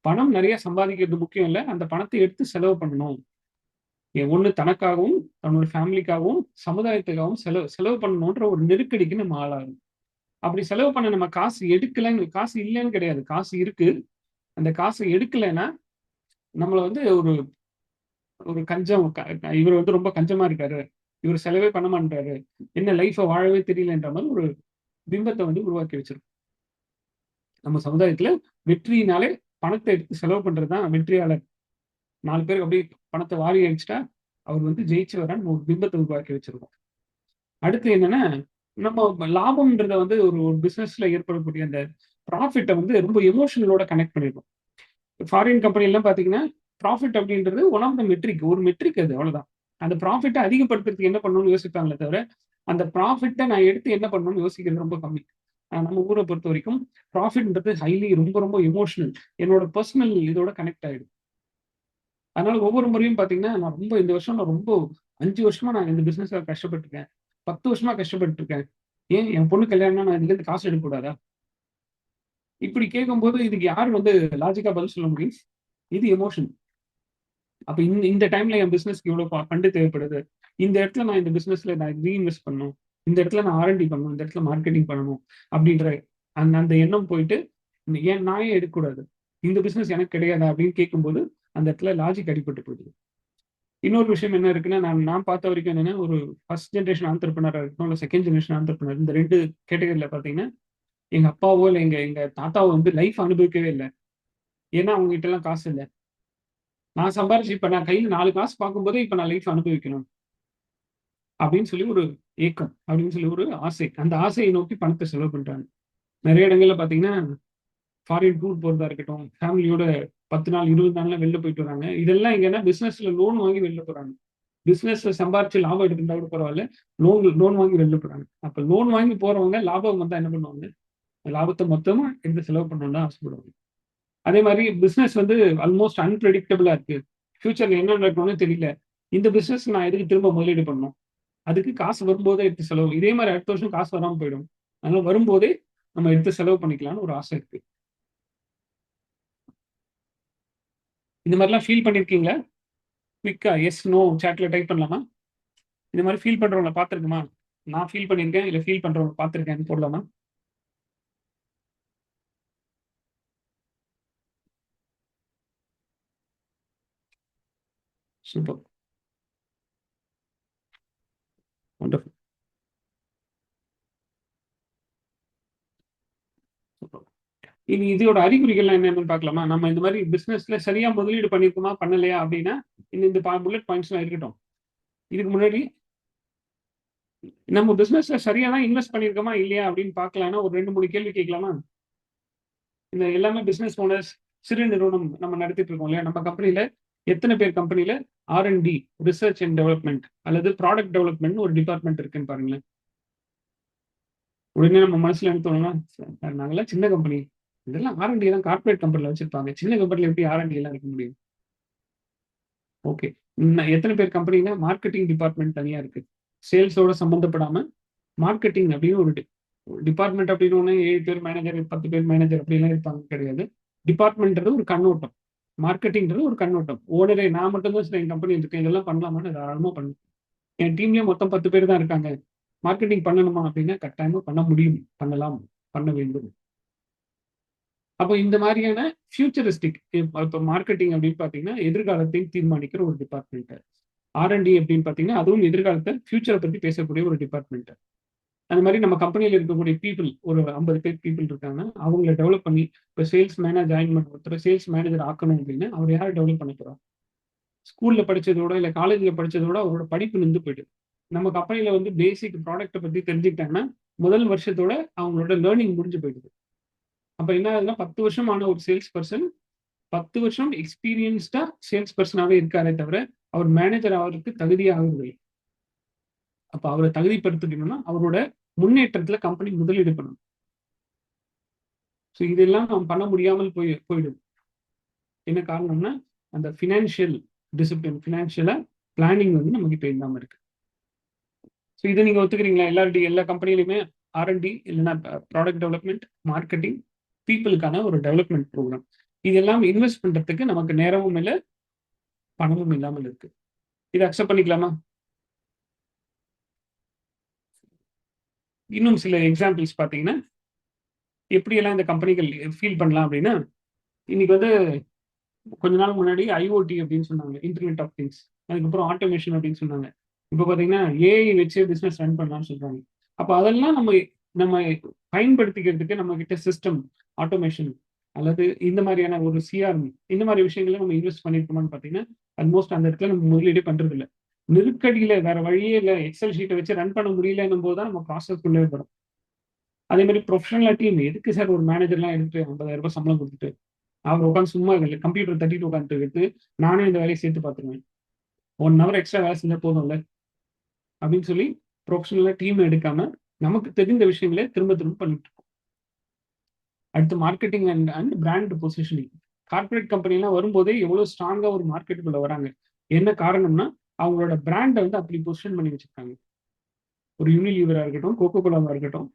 பணம் நிறைய சம்பாதிக்கிறது முக்கியம் இல்லை, அந்த பணத்தை எடுத்து செலவு பண்ணணும். ஒண்ணு தனக்காகவும் தன்னோட ஃபேமிலிக்காகவும் சமுதாயத்துக்காகவும் செலவு பண்ணணுன்ற ஒரு நெருக்கடிக்கு நம்ம ஆளாகும். அப்படி செலவு பண்ண நம்ம காசு எடுக்கலன்னு, காசு இல்லைன்னு கிடையாது, காசு இருக்கு. அந்த காசை எடுக்கலைன்னா நம்மள வந்து ஒரு ஒரு கஞ்சம், இவர் வந்து ரொம்ப கஞ்சமா இருக்காரு, இவர் செலவே பண்ண மாட்டாரு, என்ன லைஃபை வாழவே தெரியலன்ற மாதிரி ஒரு பிம்பத்தை வந்து உருவாக்கி வச்சிருக்கோம். நம்ம சமுதாயத்துல வெற்றியினாலே பணத்தை எடுத்து செலவு பண்றதுதான் வெற்றியாளர். 4 பேருக்கு அப்படியே பணத்தை வாரி அடிச்சுட்டா அவர் வந்து ஜெயிச்சு வரான்னு ஒரு பிம்பத்தை உருவாக்கி வச்சிருக்கோம். அடுத்து என்னன்னா, நம்ம லாபம்ன்றத வந்து ஒரு பிசினஸ்ல ஏற்படக்கூடிய அந்த ப்ராஃபிட்டை வந்து ரொம்ப எமோஷனலோட கனெக்ட் பண்ணிடும். ஃபாரின் கம்பெனி எல்லாம் பார்த்தீங்கன்னா ப்ராஃபிட் அப்படின்றது ஒன் ஆஃப் த மெட்ரிக், ஒரு மெட்ரிக் அது, அவ்வளவுதான். அந்த ப்ராஃபிட்டை அதிகப்படுத்துறதுக்கு என்ன பண்ணணும்னு யோசிப்பாங்களே தவிர அந்த ப்ராஃபிட்டை நான் எடுத்து என்ன பண்ணணும்னு யோசிக்கிறது ரொம்ப கம்மி. நம்ம ஊரை பொறுத்த வரைக்கும் ப்ராஃபிட்ன்றது ஹைலி ரொம்ப ரொம்ப எமோஷனல், என்னோட பர்சனல் இதோட கனெக்ட் ஆயிடும். அதனால ஒவ்வொரு முறையும் பார்த்தீங்கன்னா நான் ரொம்ப இந்த வருஷம் நான் ரொம்ப 5 வருஷமா நான் இந்த பிசினஸ்ல கஷ்டப்பட்டிருக்கேன், 10 வருஷமா கஷ்டப்பட்டு இருக்கேன், ஏன் என் பொண்ணு கல்யாணம்னா நான் இதுல இருந்து காசு எடுக்கக்கூடாதா? இப்படி கேட்கும்போது இதுக்கு யார் வந்து லாஜிக்கா பதில் சொல்ல முடியும்? இது எமோஷன். அப்ப இந்த டைம்ல என் பிசினஸ்க்கு இவ்வளவு ஃபண்டு தேவைப்படுது, இந்த இடத்துல நான் இந்த பிசினஸ்ல நான் ரீஇன்வெஸ்ட் பண்ணணும், இந்த இடத்துல நான் ஆர்என்டி பண்ணணும், இந்த இடத்துல மார்க்கெட்டிங் பண்ணணும் அப்படின்ற அந்த அந்த எண்ணம் போயிட்டு ஏன் நான் ஏன் எடுக்கக்கூடாது, இந்த பிசினஸ் எனக்கு கிடையாது அப்படின்னு கேட்கும்போது அந்த இடத்துல லாஜிக் அடிபட்டு போயிடுது. இன்னொரு விஷயம் என்ன இருக்குன்னா, நான் நான் பார்த்த வரைக்கும் என்னன்னா, ஒரு ஃபர்ஸ்ட் ஜென்ரேஷன் ஆண்டர்பிரினரா இருக்கட்டும், இல்ல செகண்ட் ஜெனரேஷன் ஆண்டர்பிரினர், இந்த 2 கேட்டகரியில பார்த்தீங்கன்னா, எங்க அப்பாவோ இல்ல எங்க எங்க தாத்தாவோ வந்து லைஃப் அனுபவிக்கவே இல்ல. ஏன்னா அவங்க கிட்ட எல்லாம் காசு இல்ல. நான் சம்பாரிச்சு இப்ப நான் கையில 4 காசு பார்க்கும்போதே இப்ப நான் லைஃப் அனுபவிக்கணும் அப்படின்னு சொல்லி ஒரு ஏக்கம், அப்படின்னு சொல்லி ஒரு ஆசை. அந்த ஆசையை நோக்கி பணத்தை செலவு பண்றாங்க. நெறைய இடங்கள்ல பார்த்தீங்கன்னா, ஃபாரின் டூர் போறதா இருக்கட்டும், ஃபேமிலியோட 10 நாள், 20 நாள்லாம் வெளில போயிட்டு வராங்க. இதெல்லாம் எங்கன்னா பிசினஸ்ல லோன் வாங்கி வெளில போறாங்க. பிசினஸ்ல சம்பாரிச்சு லாபம் எடுத்திருந்தா கூட பரவாயில்ல. லோன் லோன் வாங்கி வெளில போறாங்க. அப்ப லோன் வாங்கி போறவங்க லாபம் வந்தா என்ன பண்ணுவாங்க? லாபத்த மொத்தமா எடுத்து செலவு பண்ணணும்னு தான் ஆசைப்படுவாங்க. அதே மாரி பிசினஸ் வந்து ஆல்மோஸ்ட் அன்பிரெடிக்டபிளா இருக்கு. ஃபியூச்சர்ல என்ன நடக்கும்னு தெரியல. இந்த பிசினஸ் நான் எதுக்கு திரும்ப முதலீடு பண்ணணும்? அதுக்கு காசு வரும்போதே எடுத்து செலவு. இதே மாரி அடுத்த வருஷம் காசு வராம போயிடும். அதனால வரும்போதே நம்ம எடுத்து செலவு பண்ணிக்கலாம்னு ஒரு ஆசை இருக்கு. இந்த மாரிலாம் ஃபீல் பண்ணியிருக்கீங்களா? குயிக்கா எஸ், நோ சாட்ல டைப் பண்ணலாமா? இந்த மாரி ஃபீல் பண்றவங்கள பார்த்துருக்கமா? நான் ஃபீல் பண்ணியிருக்கேன், இல்ல ஃபீல் பண்றவங்க பார்த்துருக்கேன்னு போடலாமா? சூப்பர். வண்டர்ஃபுல். சூப்பர். இனி இதோட அறிகுறிகள்லாம் என்னன்னு பார்க்கலாமா? நம்ம இந்த மாரி பிசினஸ்ல சரியா முதலீடு பண்ணியிருக்கோமா, பண்ணலையா அப்படின்னா, இந்த புல்லட் பாயிண்ட்ஸ்லாம் இருக்கட்டும். இதுக்கு முன்னாடி நம்ம பிசினஸ்ல சரியா தான் இன்வெஸ்ட் பண்ணியிருக்கோமா, இல்லையா அப்படின்னு பார்க்கலாம்னா ஒரு 2, 3 கேள்வி கேட்கலாமா? இந்த எல்லாமே பிசினஸ் ஓனர்ஸ், சிறு நிறுவனம் நம்ம நடத்திட்டு இருக்கோம் இல்லையா? நம்ம கம்பெனில எத்தன பேர் கம்பெனில ஆர்&டி, ரிசர்ச் அண்ட் டெவலப்மெண்ட் அல்லது ப்ராடக்ட் டெவலப்மெண்ட்னு ஒரு டிபார்ட்மெண்ட் இருக்குன்னு பாருங்களேன். உடனே நம்ம மனசுல என்ன தோணும்னா, சார் நாங்கலாம் சின்ன கம்பெனி. இதெல்லாம் ஆர்&டி தான் கார்ப்பரேட் கம்பெனில வச்சிருப்பாங்க. சின்ன கம்பெனில எப்படி ஆர்&டி எல்லாம் இருக்க முடியும்? ஓகே. எத்தன பேர் கம்பெனில மார்க்கெட்டிங் டிபார்ட்மெண்ட் தனியா இருக்கு. சேல்ஸோட சம்மந்தப்படாம மார்க்கெட்டிங் அப்படின்னு ஒரு டிபார்ட்மெண்ட் அப்படின்னு ஒண்ணு 7 பேர் மேனேஜர், 10 பேர் மேனேஜர் அப்படிலாம் இருப்பாங்க கிடையாது. டிபார்ட்மெண்ட்ன்றது ஒரு கண்ணோட்டம். மார்க்கெட்டிங்ன்றது ஒரு கண்ணோட்டம். ஓனரே நான் மட்டும் தான் என் கம்பெனி இருக்கேன். இதெல்லாம் பண்ணலாமான்னு தாராளமா பண்ணலாம். என் டீம்லயே மொத்தம் 10 பேர் தான் இருக்காங்க. மார்க்கெட்டிங் பண்ணணுமா அப்படின்னா கட்டாயமா பண்ண முடியும். பண்ணலாம். பண்ண வேண்டும். அப்போ இந்த மாதிரியான ஃபியூச்சரிஸ்டிக் இப்போ மார்க்கெட்டிங் அப்படின்னு பார்த்தீங்கன்னா, எதிர்காலத்தை தீர்மானிக்கிற ஒரு டிபார்ட்மெண்ட். ஆர்&டி அப்படின்னு பார்த்தீங்கன்னா, அதுவும் எதிர்காலத்தை ஃபியூச்சரை பத்தி பேசக்கூடிய ஒரு டிபார்ட்மெண்ட். அந்த மாதிரி நம்ம கம்பெனியில இருக்கக்கூடிய பீப்புள் ஒரு 50 பேர் பீப்புள் இருக்காங்க. அவங்கள டெவலப் பண்ணி இப்போ சேல்ஸ் மேனா ஜாயின் பண்ண ஒருத்தர் சேல்ஸ் மேனேஜர் ஆக்கணும் அப்படின்னா, அவர் யாரை டெவலப் பண்ண போறா? ஸ்கூல்ல படிச்சதோட, இல்ல காலேஜ்ல படிச்சதோட அவரோட படிப்பு நின்று போயிடுது. நம்ம கம்பெனியில வந்து பேசிக் ப்ராடக்ட்ட பத்தி தெரிஞ்சுக்கிட்டாங்கன்னா, முதல் வருஷத்தோட அவங்களோட லேர்னிங் முடிஞ்சு போயிடுது. அப்ப என்ன ஆகுதுன்னா 10 வருஷம் ஆன ஒரு சேல்ஸ் பெர்சன் 10 வருஷம் எக்ஸ்பீரியன்ஸ்டா சேல்ஸ் பெர்சனாவே இருக்காரே தவிர, அவர் மேனேஜர் ஆவதற்கு தகுதியாகவில்லை. அப்ப அவர தகுதிப்படுத்திக்கணும்னா, அவரோட முன்னேற்றத்துல கம்பெனி முதலீடு பண்ணணும். ஸோ இதெல்லாம் நாம் பண்ண முடியாமல் போயிடும். என்ன காரணம்னா, அந்த ஃபினான்ஷியல் டிசிப்ளின், ஃபினான்ஷியலா பிளானிங் வந்து நமக்கு இப்ப இல்லாம இருக்கு. ஸோ இத நீங்க ஒத்துக்கிறீங்களா? எல்லா கம்பெனிலயுமே ஆர்&டி இல்லன்னா ப்ராடக்ட் டெவலப்மெண்ட், மார்க்கெட்டிங், பீப்பிளுக்கான ஒரு டெவலப்மெண்ட் ப்ரோகிராம். இதெல்லாம் இன்வெஸ்ட் பண்றதுக்கு நமக்கு நேரமும் இல்ல, பணமும் இல்லாமல் இருக்கு. இத அக்செப்ட் பண்ணிக்கலாமா? இன்னும் சில எக்ஸாம்பிள்ஸ் பார்த்தீங்கன்னா, எப்படியெல்லாம் இந்த கம்பெனிகள் ஃபீல் பண்ணலாம் அப்படின்னா, இன்னைக்கு வந்து கொஞ்ச நாள் முன்னாடி ஐஓடி அப்படின்னு சொன்னாங்க. Internet of things. அதுக்கப்புறம் ஆட்டோமேஷன் அப்படின்னு சொன்னாங்க. இப்ப பார்த்தீங்கன்னா, ஏஐ வச்சு பிசினஸ் ரன் பண்ணலாம்னு சொல்றாங்க. அப்ப அதெல்லாம் நம்ம நம்ம பயன்படுத்திக்கிறதுக்கு நம்ம கிட்ட சிஸ்டம், ஆட்டோமேஷன் அல்லது இந்த மாதிரியான ஒரு சிஆர்எம் இந்த மாதிரி விஷயங்கள நம்ம இன்வெஸ்ட் பண்ணியிருக்கோமான்னு பார்த்தீங்கன்னா, ஆல்மோஸ்ட் அந்த இடத்துல நம்ம முதலீடே பண்றது இல்ல. நெருக்கடியில வேற வழியே இல்ல. எக்ஸெல் ஷீட்ட வச்சு ரன் பண்ண முடியலன்னும் போது தான் நம்ம ப்ராசஸ் குள்ளே வரோம். அதே மாதிரி ப்ரொஃபஷனலா டீம் எதுக்கு சார் ஒரு மேனேஜர்லாம் எடுத்துட்டு 50,000 ரூபாய் சம்பளம் கொடுத்துட்டு அவர் உட்காந்து சும்மா இல்லை கம்ப்யூட்டர் தட்டிட்டு உட்காந்துட்டு எடுத்து நானே இந்த வேலையை சேர்த்து பார்த்துருவேன் 1 hour எக்ஸ்ட்ரா வேலை செஞ்சா போதும்ல அப்படின்னு சொல்லி ப்ரொஃபஷனலா டீம் எடுக்காம நமக்கு தெரிந்த விஷயங்களே திரும்ப திரும்ப பண்ணிட்டு இருக்கோம். அடுத்து marketing and brand positioning. Corporate கம்பெனிலாம் வரும்போதே எவ்வளவு ஸ்ட்ராங்கா ஒரு மார்க்கெட்டுக்குள்ள வராங்க. என்ன காரணம்னா அவங்களோட பிராண்டை வந்து அப்படி பொசிஷன் பண்ணி வச்சிருக்காங்க. ஒரு யூனிலீவரா இருக்கட்டும், கோகோ கோலாவா இருக்கட்டும்,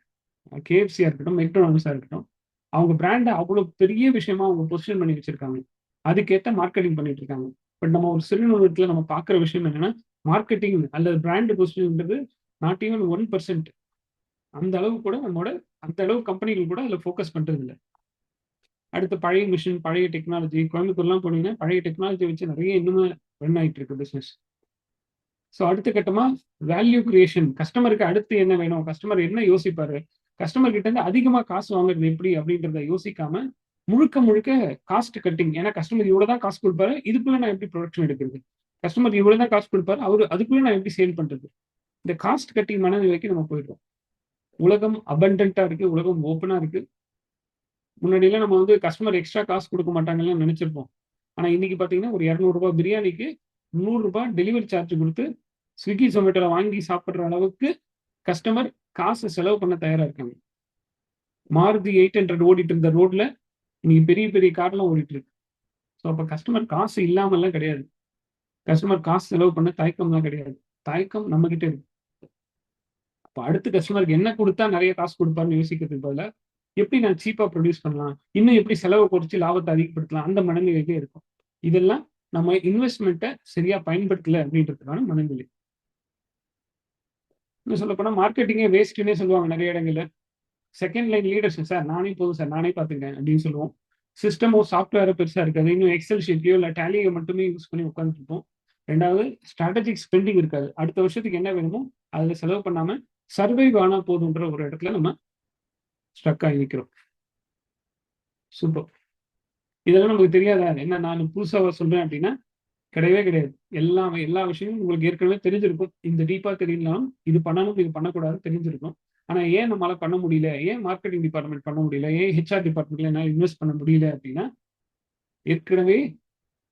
கேஎஃப்சியா இருக்கட்டும், மெக்டொனால்ட்ஸா இருக்கட்டும், அவங்க பிராண்டை அவ்வளவு பெரிய விஷயமா அவங்க பொசிஷன் பண்ணி வச்சிருக்காங்க. அதுக்கேற்ற மார்க்கெட்டிங் பண்ணிட்டு இருக்காங்க. பட் நம்ம ஒரு சிறு நிறுவனத்துல நம்ம பார்க்குற விஷயம் என்னன்னா மார்க்கெட்டிங் அல்லது பிராண்ட் பொசிஷன்ன்றது நாட் ஈவன் 1%. அந்த அளவு கூட நம்மளோட அந்த அளவு கம்பெனிகள் கூட அதில் ஃபோக்கஸ் பண்றது இல்லை. அடுத்து பழைய மிஷின், பழைய டெக்னாலஜி. கோயம்புத்தூர்லாம் போனீங்கன்னா பழைய டெக்னாலஜி வச்சு நிறைய இன்னுமே ரன் ஆகிட்டு இருக்கு பிசினஸ். ஸோ அடுத்த கட்டமா வேல்யூ கிரியேஷன். கஸ்டமருக்கு அடுத்து என்ன வேணும், கஸ்டமர் என்ன யோசிப்பாரு, கஸ்டமர் கிட்ட இருந்து அதிகமா காசு வாங்குறது எப்படி அப்படின்றத யோசிக்காம முழுக்க முழுக்க காஸ்ட் கட்டிங். ஏன்னா கஸ்டமர் இவ்வளவுதான் காசு கொடுப்பாரு, இதுக்குள்ள நான் எப்படி ப்ரொடக்ஷன் எடுக்கிறது, கஸ்டமர் இவ்வளவுதான் காசு கொடுப்பாரு, அவரு அதுக்குள்ள நான் எப்படி சேல் பண்றது, இந்த காஸ்ட் கட்டிங் மனநிலைக்கு நம்ம போயிடுறோம். உலகம் அபண்டன்டா இருக்கு, உலகம் ஓப்பனா இருக்கு. முன்னாடியெல்லாம் நம்ம வந்து கஸ்டமர் எக்ஸ்ட்ரா காசு கொடுக்க மாட்டாங்கன்னு நினைச்சிருப்போம். ஆனா இன்னைக்கு பாத்தீங்கன்னா ஒரு 200 ரூபாய் பிரியாணிக்கு 100 ரூபாய் டெலிவரி சார்ஜ் கொடுத்து ஸ்விக்கி ஜொமேட்டோல வாங்கி சாப்பிடுற அளவுக்கு கஸ்டமர் காசு செலவு பண்ண தயாரா இருக்காங்க. மாருதி 800 ஓடிட்டு இருந்த ரோட்ல இன்னைக்கு பெரிய பெரிய கார்லாம் ஓடிட்டு இருக்கு. ஸோ அப்ப கஸ்டமர் காசு இல்லாமல்லாம் கிடையாது, கஸ்டமர் காசு செலவு பண்ண தயக்கம்லாம் கிடையாது. தயக்கம் நம்ம கிட்ட இருக்கு. அப்ப அடுத்த கஸ்டமருக்கு என்ன கொடுத்தா நிறைய காசு கொடுப்பாருன்னு யோசிக்கிறதுக்கு பதிலா எப்படி நான் சீப்பா ப்ரொடியூஸ் பண்ணலாம், இன்னும் எப்படி செலவை குறைச்சு லாபத்தை அதிகப்படுத்தலாம், அந்த மனநிலையிலே இருக்கும். இதெல்லாம் நம்ம இன்வெஸ்ட்மெண்ட்டை சரியா பயன்படுத்தல அப்படின்றதுக்கான மனநிலை. இன்னும் சொல்ல போனா மார்க்கெட்டிங்கே வேஸ்ட்னே சொல்லுவாங்க நிறைய இடங்கள்ல. செகண்ட் லைன் லீடர்ஷிப், சார் நானே போதும் சார், நானே பார்த்துக்கேன் அப்படின்னு சொல்லுவோம். சிஸ்டமோ சாஃப்ட்வேரோ பெருசா இருக்காது, இன்னும் எக்ஸல் ஷீட்டையோ இல்லை டேலியோ மட்டுமே யூஸ் பண்ணி உட்காந்துருப்போம். ரெண்டாவது ஸ்ட்ராட்டஜிக் ஸ்பெண்டிங் இருக்காது. அடுத்த வருஷத்துக்கு என்ன வேணுமோ அதில் செலவு பண்ணாம சர்வைவ் ஆனா போதுன்ற ஒரு இடத்துல நம்ம ஸ்ட்ரக் ஆகி நிற்கிறோம். சூப்பர். இதெல்லாம் நமக்கு தெரியாதா, என்ன நான் புதுசா சொல்றேன் அப்படின்னா கிடையவே கிடையாது. எல்லா விஷயமும் உங்களுக்கு ஏற்கனவே தெரிஞ்சிருக்கும். இந்த டீப்பா தெரியலாம், இது பண்ணணும் இது பண்ணக்கூடாது தெரிஞ்சிருக்கும். ஆனா ஏன் நம்மளால பண்ண முடியல, ஏன் மார்க்கெட்டிங் டிபார்ட்மெண்ட் பண்ண முடியல, ஏன் ஹெச்ஆர் டிபார்ட்மெண்ட்ல என்னால இன்வெஸ்ட் பண்ண முடியல அப்படின்னா ஏற்கனவே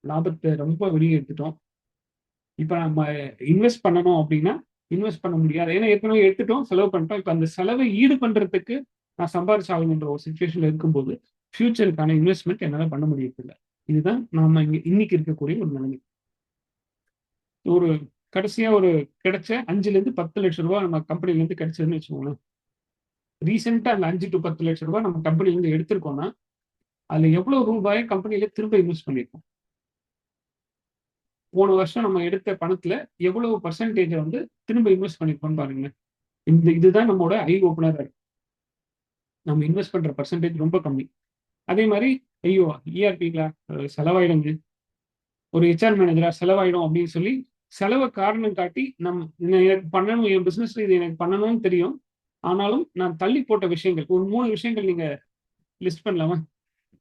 லாபத்தை ரொம்ப வெளியே எடுத்துட்டோம். இப்ப நம்ம இன்வெஸ்ட் பண்ணணும் அப்படின்னா இன்வெஸ்ட் பண்ண முடியாது. ஏன்னா ஏற்கனவே எடுத்துட்டோம், செலவு பண்ணிட்டோம். இப்ப அந்த செலவை ஈடு பண்றதுக்கு நான் சம்பாரிச்சாகணுன்ற ஒரு சுச்சுவேஷன்ல இருக்கும்போது ஃபியூச்சருக்கான இன்வெஸ்ட்மெண்ட் என்னால பண்ண முடியறதில்லை. இதுதான் நாம இன்னைக்கு இருக்கக்கூடிய ஒரு நிலைமை. ஒரு கடைசியா ஒரு கிடைச்ச 5 to 10 லட்சம் ரூபாய் நம்ம கம்பெனில இருந்து கிடைச்சதுன்னு வச்சுக்கோங்களேன். ரீசெண்டா அந்த 5 to 10 லட்சம் ரூபாய் நம்ம கம்பெனில இருந்து எடுத்திருக்கோம்னா அதுல எவ்வளவு ரூபாய் கம்பெனில திரும்ப இன்வெஸ்ட் பண்ணிருக்கோம். போன வருஷம் நம்ம எடுத்த பணத்துல எவ்வளவு பர்சன்டேஜ் வந்து திரும்ப இன்வெஸ்ட் பண்ணிருக்கோம் பாருங்க. இதுதான் நம்மளோட ஐ ஓப்பனர் இருக்கு. நம்ம இன்வெஸ்ட் பண்ற பர்சன்டேஜ் ரொம்ப கம்மி. அதே மாதிரி ஐயோ இஆர்பிங்களா செலவாயிடுங்க, ஒரு ஹெச்ஆர் மேனேஜரா செலவாயிடும் அப்படின்னு சொல்லி செலவை காரணம் காட்டி எனக்கு பண்ணணும், என் பிசினஸ்ல இது எனக்கு பண்ணணும்னு தெரியும், ஆனாலும் நான் தள்ளி போட்ட விஷயங்கள் ஒரு 3 விஷயங்கள் நீங்க லிஸ்ட் பண்ணலாமா?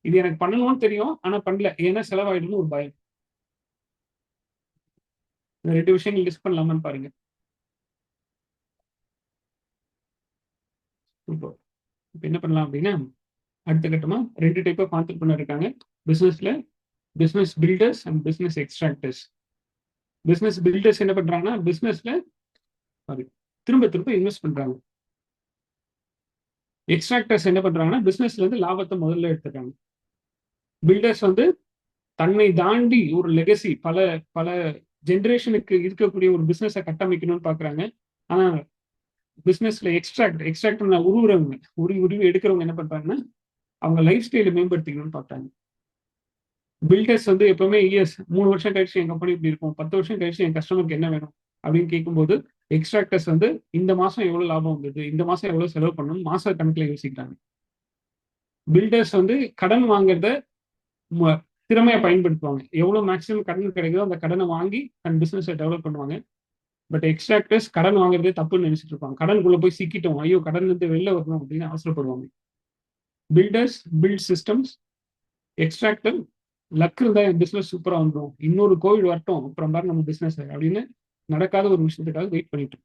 இது எனக்கு பண்ணணும்னு தெரியும் ஆனா பண்ணல, ஏன்னா செலவாயிடும்னு ஒரு பயம். இந்த 2 விஷயங்கள் லிஸ்ட் பண்ணலாமான்னு பாருங்க. இப்போ என்ன பண்ணலாம் அப்படின்னா அடுத்த கட்டமா 2 டைப் ஆஃப் ஆண்டர்பிரினர் இருக்காங்க பிசினஸ்ல. Business builders and business extractors. Business builders என்ன பண்றாங்கன்னா பிசினஸ்ல திரும்ப திரும்ப இன்வெஸ்ட் பண்றாங்க. எக்ஸ்ட்ராக்டர்ஸ் என்ன பண்றாங்கன்னா பிசினஸ்ல இருந்து லாபத்தை முதல்ல எடுத்துக்கிறாங்க. பில்டர்ஸ் வந்து தன்னை தாண்டி ஒரு லெகசி பல பல ஜென்ரேஷனுக்கு இருக்கக்கூடிய ஒரு பிசினஸை கட்டமைக்கணும்னு பாக்குறாங்க. ஆனா பிசினஸ்ல எக்ஸ்ட்ராக்ட் உருவுறவங்க உருவி எடுக்கிறவங்க என்ன பண்றாங்கன்னா அவங்க லைஃப் ஸ்டைலை மேம்படுத்திக்கணும்னு பார்த்தாங்க. பில்டர்ஸ் வந்து எப்பவுமே இயர்ஸ் 3 வருஷம் கழிச்சு என் கம்பெனி இப்படி இருக்கும், 10 வருஷம் கழிச்சு என் கஸ்டமருக்கு என்ன வேணும் அப்படின்னு கேட்கும்போது எக்ஸ்ட்ராக்டர்ஸ் வந்து இந்த மாசம் எவ்வளவு லாபம் வந்தது, இந்த மாசம் எவ்வளவு செலவு பண்ணணும் மாச கணக்குல யோசிக்கிறாங்க. பில்டர்ஸ் வந்து கடன் வாங்குறத திறமையா பயன்படுத்துவாங்க. எவ்வளவு மேக்ஸிமம் கடன் கிடைக்குதோ அந்த கடனை வாங்கி தன் பிசினஸை டெவலப் பண்ணுவாங்க. பட் எக்ஸ்ட்ராக்டர்ஸ் கடன் வாங்குறதே தப்புன்னு நினைச்சிட்டு இருப்பாங்க. கடனுக்குள்ள போய் சிக்கிட்டோம், ஐயோ கடன்ல இருந்து வெளில வரணும் அப்படின்னு அவசரப்படுவாங்க. Builders build systems. Extractor luck இருந்தா என் பிசினஸ் சூப்பரா வந்துடும், இன்னொரு கோவிட் வரட்டும் அப்புறம் பாரு நம்ம பிசினஸ் அப்படின்னு நடக்காத ஒரு விஷயத்துக்காக வெயிட் பண்ணிட்டு.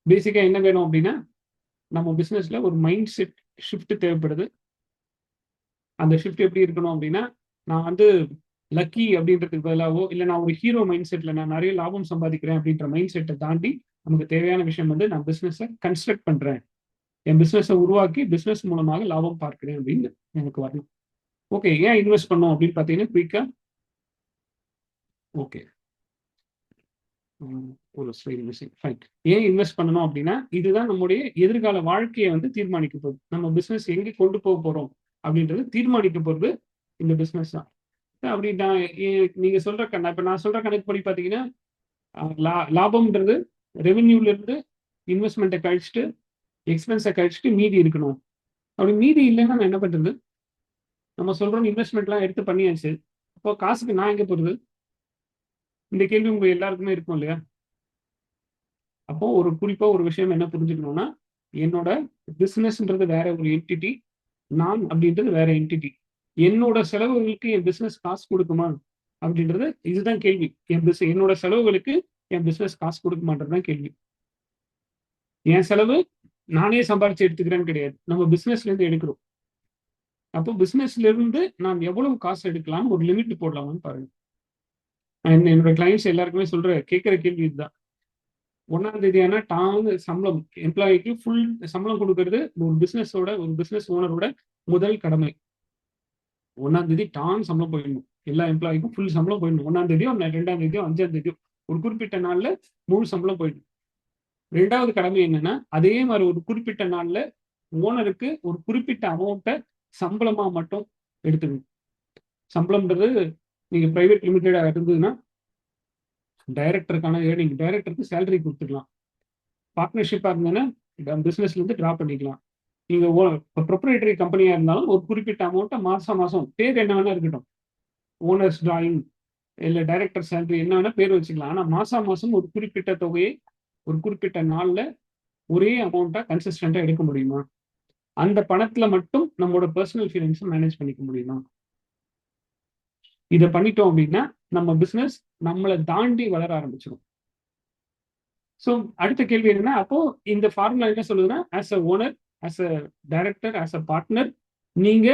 பேசிக்கா என்ன வேணும் அப்படின்னா நம்ம பிசினஸ்ல ஒரு மைண்ட் செட் ஷிஃப்ட் தேவைப்படுது. அந்த ஷிஃப்ட் எப்படி இருக்கணும் அப்படின்னா, நான் வந்து லக்கி அப்படின்றதுக்கு பதிலாவோ, இல்ல நான் ஒரு ஹீரோ மைண்ட் செட்ல நான் நிறைய லாபம் சம்பாதிக்கிறேன் அப்படின்ற மைண்ட் செட்டை தாண்டி, நமக்கு தேவையான விஷயம் வந்து நான் பிசினஸை கன்ஸ்ட்ரக்ட் பண்றேன். என் பிசினஸை உருவாக்கி பிசினஸ் மூலமாக லாபம் பார்க்கிறேன் அப்படின்னு எனக்கு வரணும். ஓகே, ஏன் இன்வெஸ்ட் பண்ணோம் அப்படின்னு பார்த்தீங்கன்னா குயிக்கா. ஓகே, ஒரு ஸ்லைடு மிஸ்ஸிங். ஃபைன். ஏன் இன்வெஸ்ட் பண்ணணும் அப்படின்னா, இதுதான் நம்முடைய எதிர்கால வாழ்க்கையை வந்து தீர்மானிக்க போகுது. நம்ம பிசினஸ் எங்கே கொண்டு போக போறோம் அப்படின்றது தீர்மானிக்க போறது இந்த பிசினஸ் தான். அப்படி நான் நீங்க சொல்ற இப்ப நான் சொல்ற கணக்கு படி பார்த்தீங்கன்னா, லாபம்ன்றது ரெவென்யூல இருந்து இன்வெஸ்ட்மெண்ட்டை கழிச்சுட்டு எக்ஸ்பென்ஸை கழிச்சுட்டு மீதி இருக்கணும். அப்படி மீதி இல்லைன்னா நான் என்ன பண்றது? நம்ம சொல்றோம் இன்வெஸ்ட்மெண்ட்லாம் எடுத்து பண்ணியாச்சு. அப்போ காசுக்கு நான் எங்க போறது? இந்த கேள்வி உங்க எல்லாருக்குமே இருக்கும் இல்லையா? அப்போ ஒரு குறிப்பா ஒரு விஷயம் என்ன புரிஞ்சுக்கணும்னா, என்னோட பிசினஸ்ன்றது வேற ஒரு என்டிட்டி, நான் அப்படின்றது வேற என்டிட்டி. என்னோட செலவுகளுக்கு என் பிசினஸ் காசு கொடுக்குமா அப்படின்றது இதுதான் கேள்வி. என்னோட செலவுகளுக்கு என் பிசினஸ் காசு கொடுக்குமான்றது தான் கேள்வி. என் செலவு நானே சம்பாரிச்சு எடுத்துக்கிறேன்னு கிடையாது. நம்ம பிசினஸ்ல இருந்து எடுக்கிறோம். அப்போ பிசினஸ்ல இருந்து நான் எவ்வளவு காசு எடுக்கலாம் ஒரு லிமிட் போடலாமான்னு பாருங்க. என்னோட கிளைண்ட்ஸ் எல்லாருக்குமே கேட்கிற கேள்வி இதுதான். 1ஆம் தேதி ஆனா டான்னு சம்பளம் எம்ப்ளாயிக்கு ஃபுல் சம்பளம் கொடுக்கறது ஒரு பிசினஸ் ஓனரோட முதல் கடமை. 1ஆம் தேதி டான் சம்பளம் போயிடணும். எல்லா எம்ப்ளாய்க்கும் ஃபுல் சம்பளம் போயிடணும். 1ஆம் தேதியோ 2ஆம் தேதியோ 5ஆம் தேதியோ ஒரு குறிப்பிட்ட நாள்ல முழு சம்பளம் போயிடும். 2வது கடமை என்னன்னா, அதே மாதிரி ஒரு குறிப்பிட்ட நாள்ல ஓனருக்கு ஒரு குறிப்பிட்ட அமௌண்ட்டை சம்பளமா மட்டும் எடுத்துக்கணும். சம்பளம்ன்றது நீங்க பிரைவேட் லிமிடெடா இருந்ததுன்னா டைரக்டருக்கான ஏர்னிங், டைரக்டருக்கு சேலரி கொடுத்துக்கலாம். பார்ட்னர்ஷிப்பா இருந்ததுன்னா பிசினஸ்ல இருந்து டிரா பண்ணிக்கலாம். நீங்க ப்ரொப்ரைட்டரி கம்பெனியா இருந்தாலும் ஒரு குறிப்பிட்ட அமௌண்ட்டை மாசம் மாசம் பேர் என்ன வேணா இருக்கட்டும், ஓனர்ஸ் டிராயிங் இல்ல டைரக்டர் சேலரி என்ன வேணா பேர் வச்சுக்கலாம். ஆனா மாசம் மாசம் ஒரு குறிப்பிட்ட தொகையை ஒரு குறிப்பிட்ட நாள்ல ஒரே அமௌண்ட்டா கன்சிஸ்டண்டா எடுக்க முடியுமா? அந்த பணத்துல மட்டும் நம்மளோட பர்சனல் ஃபைனான்ஸை மேனேஜ் பண்ணிக்க முடியுமா? இதை பண்ணிட்டோம் அப்படின்னா நம்ம பிசினஸ் நம்மளை தாண்டி வளர ஆரம்பிச்சிடும். ஸோ அடுத்த கேள்வி என்னன்னா, அப்போ இந்த ஃபார்முலா என்ன சொல்லுதுன்னா, as a owner, as a director, as a partner, நீங்க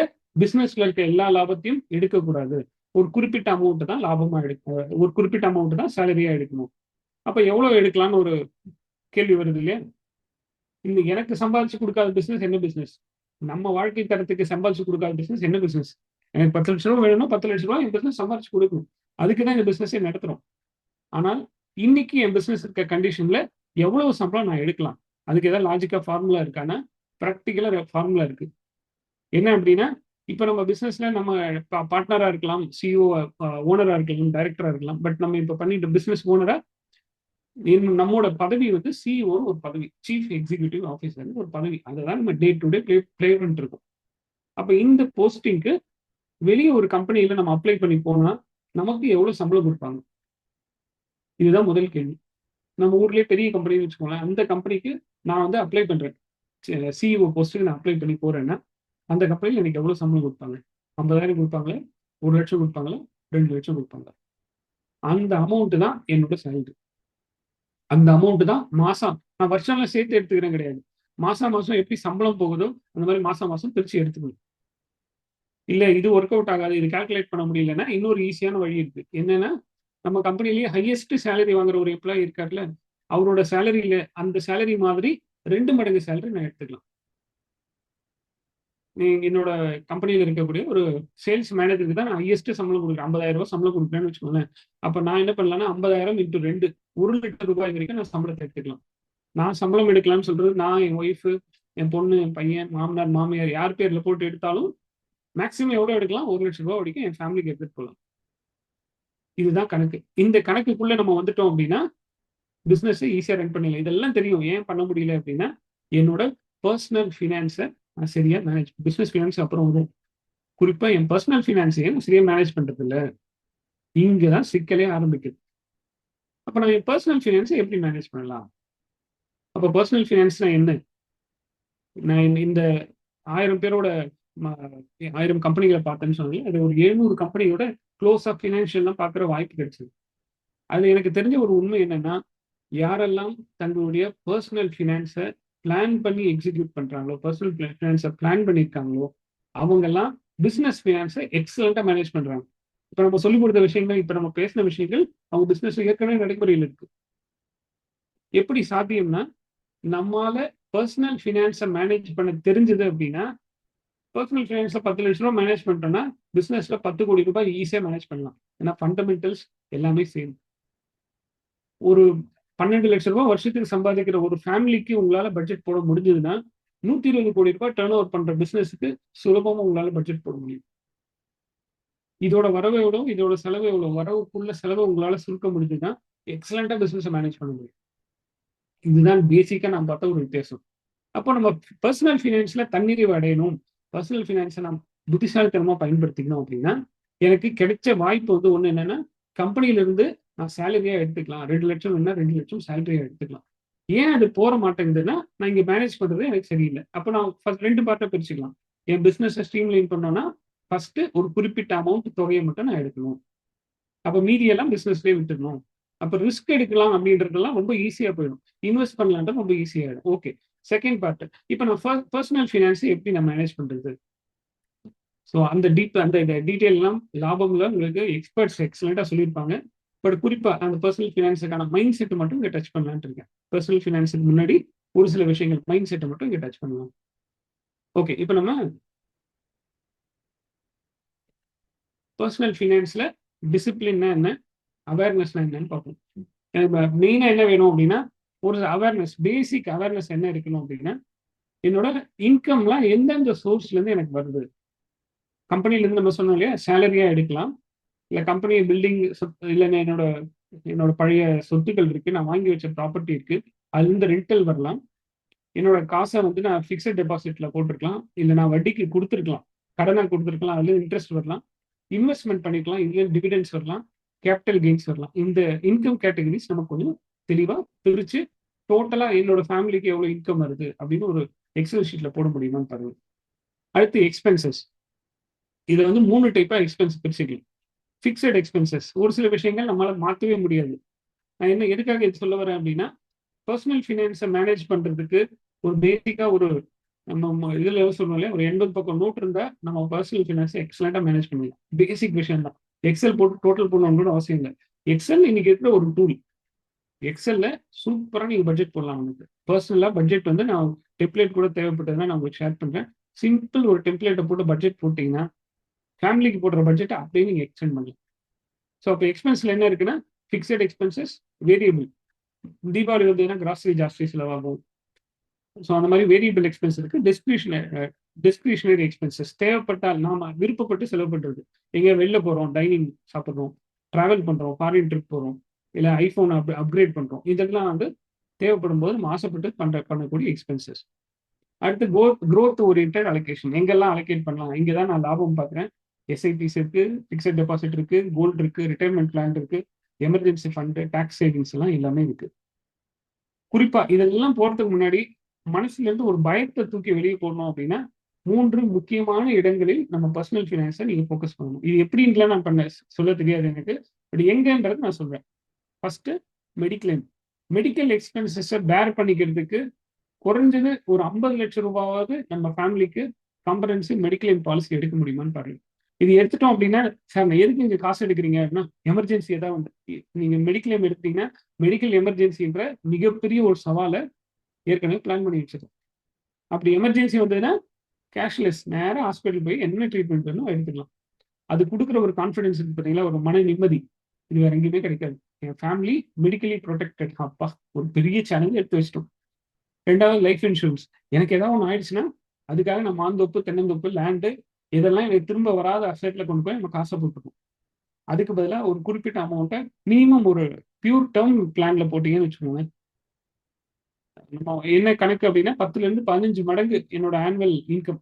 பிசினஸ்ல இருக்க எல்லா லாபத்தையும் எடுக்கக்கூடாது. ஒரு குறிப்பிட்ட அமௌண்ட் தான் லாபமா எடுக்கணும், ஒரு குறிப்பிட்ட அமௌண்ட் தான் சேலரியா எடுக்கணும். அப்ப எவ்வளவு எடுக்கலாம்னு ஒரு கேள்வி வருது இல்லையா? இந்த எனக்கு சம்பாதிச்சு கொடுக்காத பிசினஸ் என்ன பிசினஸ்? நம்ம வாழ்க்கை தரத்துக்கு சம்பாதிச்சு கொடுக்காத பிசினஸ் என்ன பிசினஸ்? எனக்கு 10 லட்ச ரூபா வேணும்னா 10 லட்ச ரூபா என் பிசினஸ் சம்பாதிச்சு கொடுக்கணும். அதுக்கு தான் இந்த பிசினஸே நடத்துறோம். ஆனால் இன்னைக்கு என் பிசினஸ் இருக்க கண்டிஷன்ல எவ்வளவு சம்பளம் நான் எடுக்கலாம்? அதுக்கு ஏதாவது லாஜிக்கா ஃபார்முலா இருக்கானா? ப்ராக்டிக்கலா ஃபார்முலா இருக்கு. என்ன அப்படின்னா, இப்ப நம்ம பிசினஸ்ல நம்ம பார்ட்னரா இருக்கலாம், சிஇஓ ஓனரா இருக்கலாம், டைரக்டரா இருக்கலாம். பட் நம்ம இப்ப பண்ணிட்டு பிசினஸ் ஓனரா நம்மோட பதவி வந்து சிஇஓ ஒரு பதவி, சீஃப் எக்ஸிகியூட்டிவ் ஆஃபீஸர் ஒரு பதவி. அதுதான் நம்ம டே டு டே பிளே பண்ணிட்டு இருக்கோம். அப்ப இந்த போஸ்டிங்க்கு வெளியே ஒரு கம்பெனியில நம்ம அப்ளை பண்ணி போனா நமக்கு எவ்வளவு சம்பளம் கொடுப்பாங்க? இதுதான் முதல் கேள்வி. நம்ம ஊர்லயே பெரிய கம்பெனின்னு வச்சுக்கோங்களேன். அந்த கம்பெனிக்கு நான் வந்து அப்ளை பண்றேன். சிஇஓ போஸ்ட்டுக்கு நான் அப்ளை பண்ணி போறேன்னா, அந்த கம்பெனியில் எனக்கு எவ்வளவு சம்பளம் கொடுப்பாங்க? 50,000 கொடுப்பாங்களா? 1,00,000 கொடுப்பாங்களா? 2,00,000 கொடுப்பாங்களா? அந்த அமௌண்ட் தான் என்னோட சேலரி. அந்த அமௌண்ட் தான் மாசம் நான் வருஷம்லாம் சேர்த்து எடுத்துக்கிறேன் கிடையாது. மாசம் மாசம் எப்படி சம்பளம் போகுதோ அந்த மாதிரி மாசம் மாசம் பிரிச்சு எடுத்துக்கணும். இல்ல இது ஒர்க் அவுட் ஆகாது, இது கால்குலேட் பண்ண முடியலன்னா இன்னொரு ஈஸியான வழி இருக்கு. என்னன்னா, நம்ம கம்பெனிலேயே ஹையஸ்ட் சேலரி வாங்குற ஒரு எம்ப்ளாயி இருக்கார்ல, அவரோட சேலரியில அந்த சேலரி மாதிரி 2 மடங்கு சேலரி நான் எடுத்துக்கலாம். என்னோட கம்பெனியில இருக்கக்கூடிய ஒரு சேல்ஸ் மேனேஜருக்கு தான் நான் ஹையஸ்ட் சம்பளம் கொடுக்குறேன். 50,000 ரூபாய் சம்பளம் கொடுக்குறேன்னு வச்சுக்கோங்களேன். அப்ப நான் என்ன பண்ணலாம்னா 50,000 இன்டூ 2 1,00,000 வரைக்கும் நான் சம்பளத்தை எடுத்துக்கலாம். நான் சம்பளம் எடுக்கலாம்னு சொல்றது நான், என் ஒய்ஃபு, என் பொண்ணு, என் பையன், மாமனார், மாமியார் யார் பேர்ல போட்டு எடுத்தாலும் மேக்ஸிமம் எவ்வளவு எடுக்கலாம்? 1,00,000 வரைக்கும் என் ஃபேமிலிக்கு எடுத்துட்டு போகலாம். இதுதான் கணக்கு. இந்த கணக்குக்குள்ள நம்ம வந்துட்டோம் அப்படின்னா பிசினஸ் ஈஸியா ரன் பண்ணிடலாம். இதெல்லாம் தெரியும். ஏன் பண்ண முடியல அப்படின்னா, என்னோட பர்சனல் ஃபினான்ஸை நான் சரியா பிசினஸ் ஃபினான்ஸ் அப்புறம் வரும். குறிப்பா என் பர்சனல் ஃபினான்ஸையே நான் சரியா மேனேஜ் பண்றது இல்ல. இங்கதான் சிக்கலே ஆரம்பிக்குது. அப்ப நான் என் பர்சனல் ஃபினான்ஸை எப்படி மேனேஜ் பண்ணலாம்? அப்ப பர்சனல் ஃபினான்ஸ்னா என்ன? நான் இந்த 1000 பேரோட 1000 கம்பெனிகளை பார்த்தேன்னு சொன்னீங்க. அது ஒரு 700 கம்பெனியோட க்ளோஸ் ஆஃப் ஃபினான்ஷியல்லாம் பார்க்குற வாய்ப்பு கிடைச்சது. அது எனக்கு தெரிஞ்ச ஒரு உண்மை என்னன்னா, யாரெல்லாம் தங்களுடைய பர்சனல் ஃபினான்ஸை பிளான் பண்ணி எக்ஸிக்யூட் பண்றாங்களோ, பர்சனல் ஃபினான்ஸை பிளான் பண்ணியிருக்காங்களோ, அவங்கெல்லாம் பிசினஸ் ஃபினான்ஸை எக்ஸலண்டா மேனேஜ் பண்றாங்க. இப்ப நம்ம சொல்லிக் கொடுத்த விஷயங்கள், இப்ப நம்ம பேசின விஷயங்கள் அவங்க பிசினஸ் ஏற்கனவே நடைமுறையில் இருக்கு. எப்படி சாத்தியம்னா, நம்மால பர்சனல் ஃபினான்ஸை மேனேஜ் பண்ண தெரிஞ்சது அப்படின்னா, பர்சனல் ஃபினான்ஸ்ல 10 லட்ச ரூபாய் மேனேஜ் பண்ணிட்டோம்னா பிசினஸ்ல 10 கோடி ரூபாய் ஈஸியா மேனேஜ் பண்ணலாம். ஏன்னா ஃபண்டமெண்டல்ஸ் எல்லாமே சேம். ஒரு 12 லட்ச ரூபாய் வருஷத்துக்கு சம்பாதிக்கிற ஒரு ஃபேமிலிக்கு உங்களால பட்ஜெட் போட முடிஞ்சதுன்னா 120 கோடி ரூபாய் டர்ன் ஓவர் பண்ற பிசினஸ்க்கு சுலபமா உங்களால பட்ஜெட் போட முடியும். இதோட வரவு எவ்வளோ, இதோட செலவு எவ்வளோ, வரவுக்குள்ள செலவை உங்களால சுருக்க முடிஞ்சதுன்னா எக்ஸலண்டா பிசினஸ் மேனேஜ் பண்ண முடியும். இதுதான் பேசிக்கா நான் பார்த்த ஒரு வித்தியாசம். அப்போ நம்ம பர்சனல் ஃபினான்ஸ்ல தன்னிறைவு அடையணும், பர்சனல் ஃபினான்ஸை நான் புத்திசாலித்தனமா பயன்படுத்திக்கணும் அப்படின்னா, எனக்கு கிடைச்ச வாய்ப்பு வந்து ஒண்ணு என்னன்னா, கம்பெனில இருந்து நான் சேலரியா எடுத்துக்கலாம். 2 லட்சம் வேணா 2 லட்சம் சேலரியா எடுத்துக்கலாம். ஏன் அது போற மாட்டேங்குதுன்னா, நான் இங்க மேனேஜ் பண்றது எனக்கு சரியில்லை. அப்ப நான் ஃபர்ஸ்ட் 2 பார்ட்டா பிரிச்சுக்கலாம். என் பிசினஸை ஸ்ட்ரீம்லைன் பண்ணோம்னா, ஃபர்ஸ்ட் ஒரு குறிப்பிட்ட அமௌண்ட் தொகையை மட்டும் நான் எடுக்கணும். அப்ப மீதியெல்லாம் பிசினஸ்லயே விட்டுடணும். அப்ப ரிஸ்க் எடுக்கலாம் அப்படின்றதெல்லாம் ரொம்ப ஈஸியா போயிடும். இன்வெஸ்ட் பண்ணலான்றது ரொம்ப ஈஸியா ஆயிடும். ஓகே. Second part. இப்ப நான் பர்சனல் ஃபினான்ஸ் எப்படி நான் மேனேஜ் பண்றது? ஸோ அந்த டீட்டெயில் எல்லாம் லாபம்ல உங்களுக்கு எக்ஸ்பர்ட்ஸ் எக்ஸலண்டா சொல்லியிருப்பாங்க. பட் குறிப்பா அந்த பர்சனல் ஃபினான்ஸுக்கான மைண்ட் செட் மட்டும் இங்க டச் பண்ணலான்னு இருக்கேன். பர்சனல் ஃபினான்ஸுக்கு முன்னாடி ஒரு சில விஷயங்கள் மைண்ட் செட்டை மட்டும் இங்க டச் பண்ணலாம். ஓகே. இப்ப நம்ம பர்சனல் ஃபினான்ஸ்ல டிசிப்ளின்னா என்ன, அவேர்னஸ்னா என்னன்னு பார்ப்போம். எனக்கு மெயினா என்ன வேணும் அப்படின்னா, ஒரு அவேர்னஸ், பேசிக் அவேர்னஸ் என்ன இருக்கணும் அப்படின்னா, என்னோட இன்கம்லாம் எந்தெந்த சோர்ஸ்ல இருந்து எனக்கு வருது. கம்பெனில இருந்து நம்ம சொன்னோம் இல்லையா, சேலரியா எடுக்கலாம், இல்ல கம்பெனி பில்டிங், இல்லைன்னா என்னோட பழைய சொத்துக்கள் இருக்கு, நான் வாங்கி வச்ச ப்ராப்பர்ட்டி இருக்கு, அதுல இருந்து ரெண்டல் வரலாம். என்னோட காசை வந்து நான் ஃபிக்ஸட் டெபாசிட்ல போட்டிருக்கலாம், இல்லை நான் வட்டிக்கு கொடுத்துருக்கலாம், கடனாக கொடுத்துருக்கலாம், அதுல இன்ட்ரெஸ்ட் வரலாம், இன்வெஸ்ட்மெண்ட் பண்ணிக்கலாம், இதுல டிவிடெண்ட்ஸ் வரலாம், கேபிட்டல் கெயின்ஸ் வரலாம். இந்த இன்கம் கேட்டகரிஸ் நமக்கு கொஞ்சம் தெளிவா பிரிச்சு டோட்டலா என்னோட ஃபேமிலிக்கு எவ்வளவு இன்கம் வருது அப்படின்னு ஒரு எக்ஸல் ஷீட்ல போட முடியுமான்னு பாருங்க. அடுத்து எக்ஸ்பென்சஸ். இதுல வந்து 3 டைப்பா எக்ஸ்பென்ஸ் பிரிச்சுக்கலாம். ஃபிக்ஸட் எக்ஸ்பென்சஸ், ஒரு சில விஷயங்கள் நம்மளால மாற்றவே முடியாது. நான் என்ன எதுக்காக இது சொல்ல வரேன் அப்படின்னா, பர்சனல் ஃபினான்ஸை மேனேஜ் பண்றதுக்கு ஒரு பேசிக்கா ஒரு நம்ம இதுல சொல்லணும் இல்லையா, ஒரு 80 பக்கம் நோட் இருந்தா நம்ம பர்சனல் ஃபினான்ஸை எக்ஸலண்டா மேனேஜ் பண்ணலாம். பேசிக் விஷயம் தான். எக்ஸல் போட்டு டோட்டல் பண்ணணும்னு அவசியம் இல்லை. எக்ஸல் இன்னைக்கு இருக்கிற ஒரு டூல். எக்ஸல்ல சூப்பரா நீங்க பட்ஜெட் போடலாம். உங்களுக்கு பர்சனலா பட்ஜெட் வந்து நான் டெம்ப்ளேட் கூட தேவைப்பட்டதுன்னா நான் உங்களுக்கு ஷேர் பண்றேன். சிம்பிள் ஒரு டெம்ப்ளேட்டை போட்டு பட்ஜெட் போட்டீங்கன்னா ஃபேமிலிக்கு போடுற பட்ஜெட்டை அப்படியே நீங்க எக்ஸ்டெண்ட் பண்ணலாம். ஸோ அப்போ எக்ஸ்பென்ஸ்ல என்ன இருக்குன்னா, ஃபிக்ஸட் எக்ஸ்பென்சஸ், வேரியபிள். தீபாவளி வந்ததுன்னா கிராசரி ஜாஸ்தி செலவாகும். ஸோ அந்த மாதிரி வேரியபிள் எக்ஸ்பென்ஸ் இருக்கு. டிஸ்கிரிஷனரி எக்ஸ்பென்சஸ், தேவைப்பட்டால் நாம விருப்பப்பட்டு செலவு பண்றது. எங்க வெளில போறோம், டைனிங் சாப்பிட்றோம், டிராவல் பண்றோம், ஃபாரின் ட்ரிப் போறோம், இல்ல ஐபோன் அப்கிரேட் பண்றோம், இதெல்லாம் வந்து தேவைப்படும் போது நம்ம ஆசைப்பட்டு பண்ணக்கூடிய எக்ஸ்பென்சஸ். அடுத்து க்ரோத் ஓரியன்டட் அலோகேஷன். எங்கெல்லாம் அலோகேட் பண்ணலாம், இங்கதான் நான் லாபம் பார்க்குறேன். எஸ்ஐபிஸ் இருக்கு, பிக்சட் டெபாசிட் இருக்கு, கோல்டு இருக்கு, ரிட்டையர்மெண்ட் பிளான் இருக்கு, எமர்ஜென்சி ஃபண்டு, டாக்ஸ் சேவிங்ஸ் எல்லாம் எல்லாமே இருக்கு. குறிப்பா இதெல்லாம் போறதுக்கு முன்னாடி மனசுல இருந்து ஒரு பயத்தை தூக்கி வெளியே போடணும் அப்படின்னா 3 முக்கியமான இடங்களில் நம்ம பர்சனல் ஃபினான்ஸை நீங்க ஃபோக்கஸ் பண்ணணும். இது எப்படின்லாம் நான் சொல்ல தெரியாது எனக்கு, பட் எங்கன்றது நான் சொல்றேன். First mediclaim. மெடிக்கல் எக்ஸ்பென்சஸை பேர் பண்ணிக்கிறதுக்கு குறைஞ்சது ஒரு 50 லட்சம் ரூபாவது நம்ம ஃபேமிலிக்கு காம்பரன்சிவ் மெடிக்ளைம் பாலிசி எடுக்க முடியுமான்னு பாருங்க. இது எடுத்துட்டோம் அப்படின்னா, சார் எதுக்கு நீங்க காசு எடுக்கிறீங்க அப்படின்னா, எமர்ஜென்சி ஏதாவது வந்து நீங்க மெடிக்ளைம் எடுத்தீங்கன்னா மெடிக்கல் எமர்ஜென்சின்ற மிகப்பெரிய ஒரு சவாலை ஏற்கனவே பிளான் பண்ணி வச்சிருக்கோம். அப்படி எமர்ஜென்சி வந்ததுன்னா கேஷ்லெஸ், நேரம் ஹாஸ்பிட்டல் போய் என்ன ட்ரீட்மெண்ட் வேணும் எடுத்துக்கலாம். அது கொடுக்குற ஒரு கான்ஃபிடன்ஸ் இருக்கு பார்த்தீங்களா, ஒரு மன நிம்மதி, இது வேற எங்கேயுமே கிடைக்காது. என் ஃபேமிலி மெடிக்கலி ப்ரொடெக்டட், அப்பா ஒரு பெரிய சேனல் எடுத்து வச்சிட்டோம். 2வது லைஃப் இன்சூரன்ஸ். எனக்கு ஏதாவது ஒன்று ஆயிடுச்சுன்னா அதுக்காக நான் மாந்தோப்பு, தென்னந்தோப்பு, லேண்டு இதெல்லாம் எனக்கு திரும்ப வராத அசெட்ல கொண்டு போய் நம்ம காசை போட்டுருக்கோம். அதுக்கு பதிலாக ஒரு குறிப்பிட்ட அமௌண்ட்டை மினிமம் ஒரு பியூர் டேர்ம் பிளான்ல போட்டீங்கன்னு வச்சுக்கோங்க. நம்ம என்ன கணக்கு அப்படின்னா 10 இருந்து 15 மடங்கு என்னோட ஆனுவல் இன்கம்.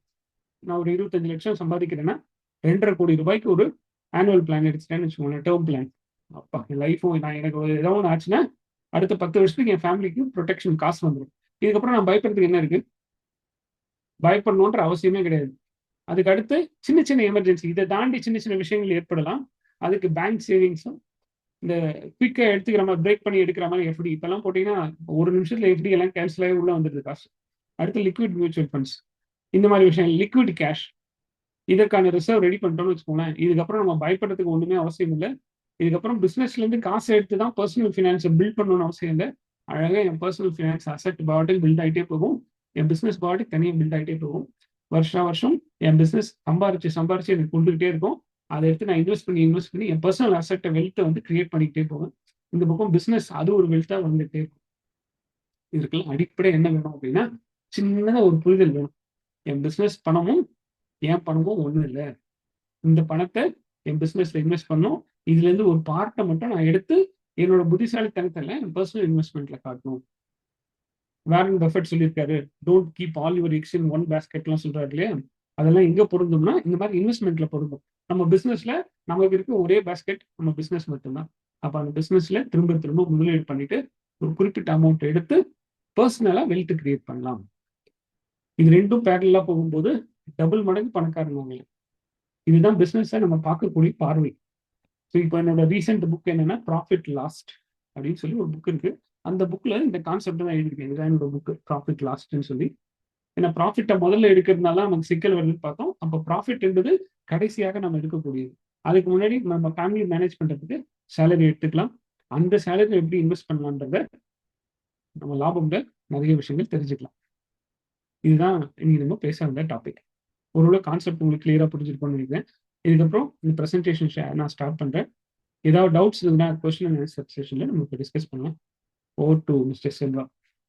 நான் ஒரு 25 லட்சம் சம்பாதிக்கிறேன்னா 2.5 கோடி ரூபாய்க்கு ஒரு ஆனுவல் பிளான் எடுத்துட்டேன்னு வச்சுக்கோங்க, டேர்ம் பிளான். அப்பா என் லைஃபும் நான் எனக்கு ஏதாவது ஒன்று ஆச்சுன்னா அடுத்த 10 வருஷத்துக்கு என் ஃபேமிலிக்கு ப்ரொடெக்ஷன் காசு வந்துடும். இதுக்கப்புறம் நான் பயப்படுறதுக்கு என்ன இருக்கு? பயப்படணுன்ற அவசியமே கிடையாது. அதுக்கு அடுத்து சின்ன சின்ன எமர்ஜென்சி, இதை தாண்டி சின்ன சின்ன விஷயங்கள் ஏற்படலாம். அதுக்கு பேங்க் சேவிங்ஸும் இந்த குயிக்காக எடுத்துக்கிற மாதிரி பிரேக் பண்ணி எடுக்கிற மாதிரி எஃப்டி இப்பெல்லாம் போட்டீங்கன்னா 1 நிமிஷத்துல எஃப்டி எல்லாம் கேன்சல் ஆகி உள்ள வந்துடுது காசு. அடுத்து லிக்விட் மியூச்சுவல் ஃபண்ட்ஸ். இந்த மாதிரி விஷயம் லிக்விட் கேஷ், இதற்கான ரிசர்வ் ரெடி பண்ணிட்டோம்னு வச்சுக்கோங்களேன். இதுக்கப்புறம் நம்ம பயப்படுறதுக்கு ஒண்ணுமே அவசியம் இல்லை. இதுக்கப்புறம் பிசினஸ்ல இருந்து காசு எடுத்து தான் பர்சனல் ஃபினான்ஸை பில்ட் பண்ணணும்னு அவசியம் இல்லை. அழகாக என் பர்சனல் ஃபினான்ஸ் அசெட் பாட்டுக்கு பில்ட் ஆகிட்டே போகும். என் பிசினஸ் பாட்டுக்கு தனியாக பில்ட் ஆகிட்டே போகும். வருஷம் என் பிசினஸ் சம்பாரிச்சு எனக்கு கொண்டுகிட்டே இருக்கும். அதை எடுத்து நான் இன்வெஸ்ட் பண்ணி என் பர்சனல் அசெட்டை வெல்த்தை வந்து கிரியேட் பண்ணிக்கிட்டே போவேன். இந்த பக்கம் பிசினஸ் அது ஒரு வெல்த்தா வந்துகிட்டே இருக்கும். இதுக்கெல்லாம் அடிப்படை என்ன வேணும் அப்படின்னா, சின்னதாக ஒரு புரிதல் வேணும். என் பிசினஸ் பணமும் என் பணமும் ஒன்றும் இல்லை. இந்த பணத்தை என் பிசினஸ்ல இன்வெஸ்ட் பண்ணும். இதுல இருந்து ஒரு பார்ட்டை மட்டும் நான் எடுத்து என்னோட புத்திசாலித்தனத்துல என் பர்சனல் இன்வெஸ்ட்மெண்ட்ல காட்டணும். வாரன் பஃபெட் சொல்லியிருக்காரு, don't keep all your eggs in one பேஸ்கெட்லாம் சொல்றாரு இல்லையா? அதெல்லாம் எங்க பொருந்தும்னா இந்த மாதிரி இன்வெஸ்ட்மெண்ட்ல பொருந்தும். நம்ம பிசினஸ்ல நமக்கு இருக்க ஒரே பேஸ்கெட் நம்ம பிசினஸ் மட்டும்தான். அப்ப அந்த பிசினஸ்ல திரும்ப முதலீடு பண்ணிட்டு ஒரு குறிப்பிட்ட அமௌண்ட் எடுத்து பர்சனலா வெல்த் கிரியேட் பண்ணலாம். இது ரெண்டும் பேரலா போகும்போது டபுள் மடங்கு பணக்காரங்க. இதுதான் பிசினஸை நம்ம பார்க்கக்கூடிய பார்வை. ஸோ இப்போ என்னோட ரீசெண்ட் புக் என்னன்னா ப்ராஃபிட் லாஸ்ட் அப்படின்னு சொல்லி ஒரு புக் இருக்கு. அந்த புக்ல இந்த கான்செப்ட் தான் எழுதிருக்கேன். இதுதான் என்னோட புக் ப்ராஃபிட் லாஸ்ட்னு சொல்லி. ஏன்னா ப்ராஃபிட்டை முதல்ல எடுக்கிறதுனால நமக்கு சிக்கல் வருதுன்னு பார்த்தோம். அப்போ ப்ராஃபிட் என்பது கடைசியாக நம்ம எடுக்கக்கூடியது. அதுக்கு முன்னாடி நம்ம ஃபேமிலி மேனேஜ் பண்றதுக்கு சேலரி எடுத்துக்கலாம். அந்த சேலரி எப்படி இன்வெஸ்ட் பண்ணலான்றத நம்ம லாபம்ல நிறைய விஷயங்கள் தெரிஞ்சுக்கலாம். இதுதான் இன்னைக்கு நம்ம பேச வந்த டாபிக். ஒருவேளை கான்செப்ட் உங்களுக்கு கிளியரா புரிஞ்சிருக்கும்னு நினைக்கிறேன். இதுக்கப்புறம் இந்த ப்ரெசன்டேஷன் நான் ஸ்டார்ட் பண்றேன். ஏதாவது டவுட்ஸ் இருந்தால் கொஸ்டின் அண்ட் ஆன்சர் செஷன்ல நம்ம டிஸ்கஸ் பண்ணலாம். Over to mister Selva.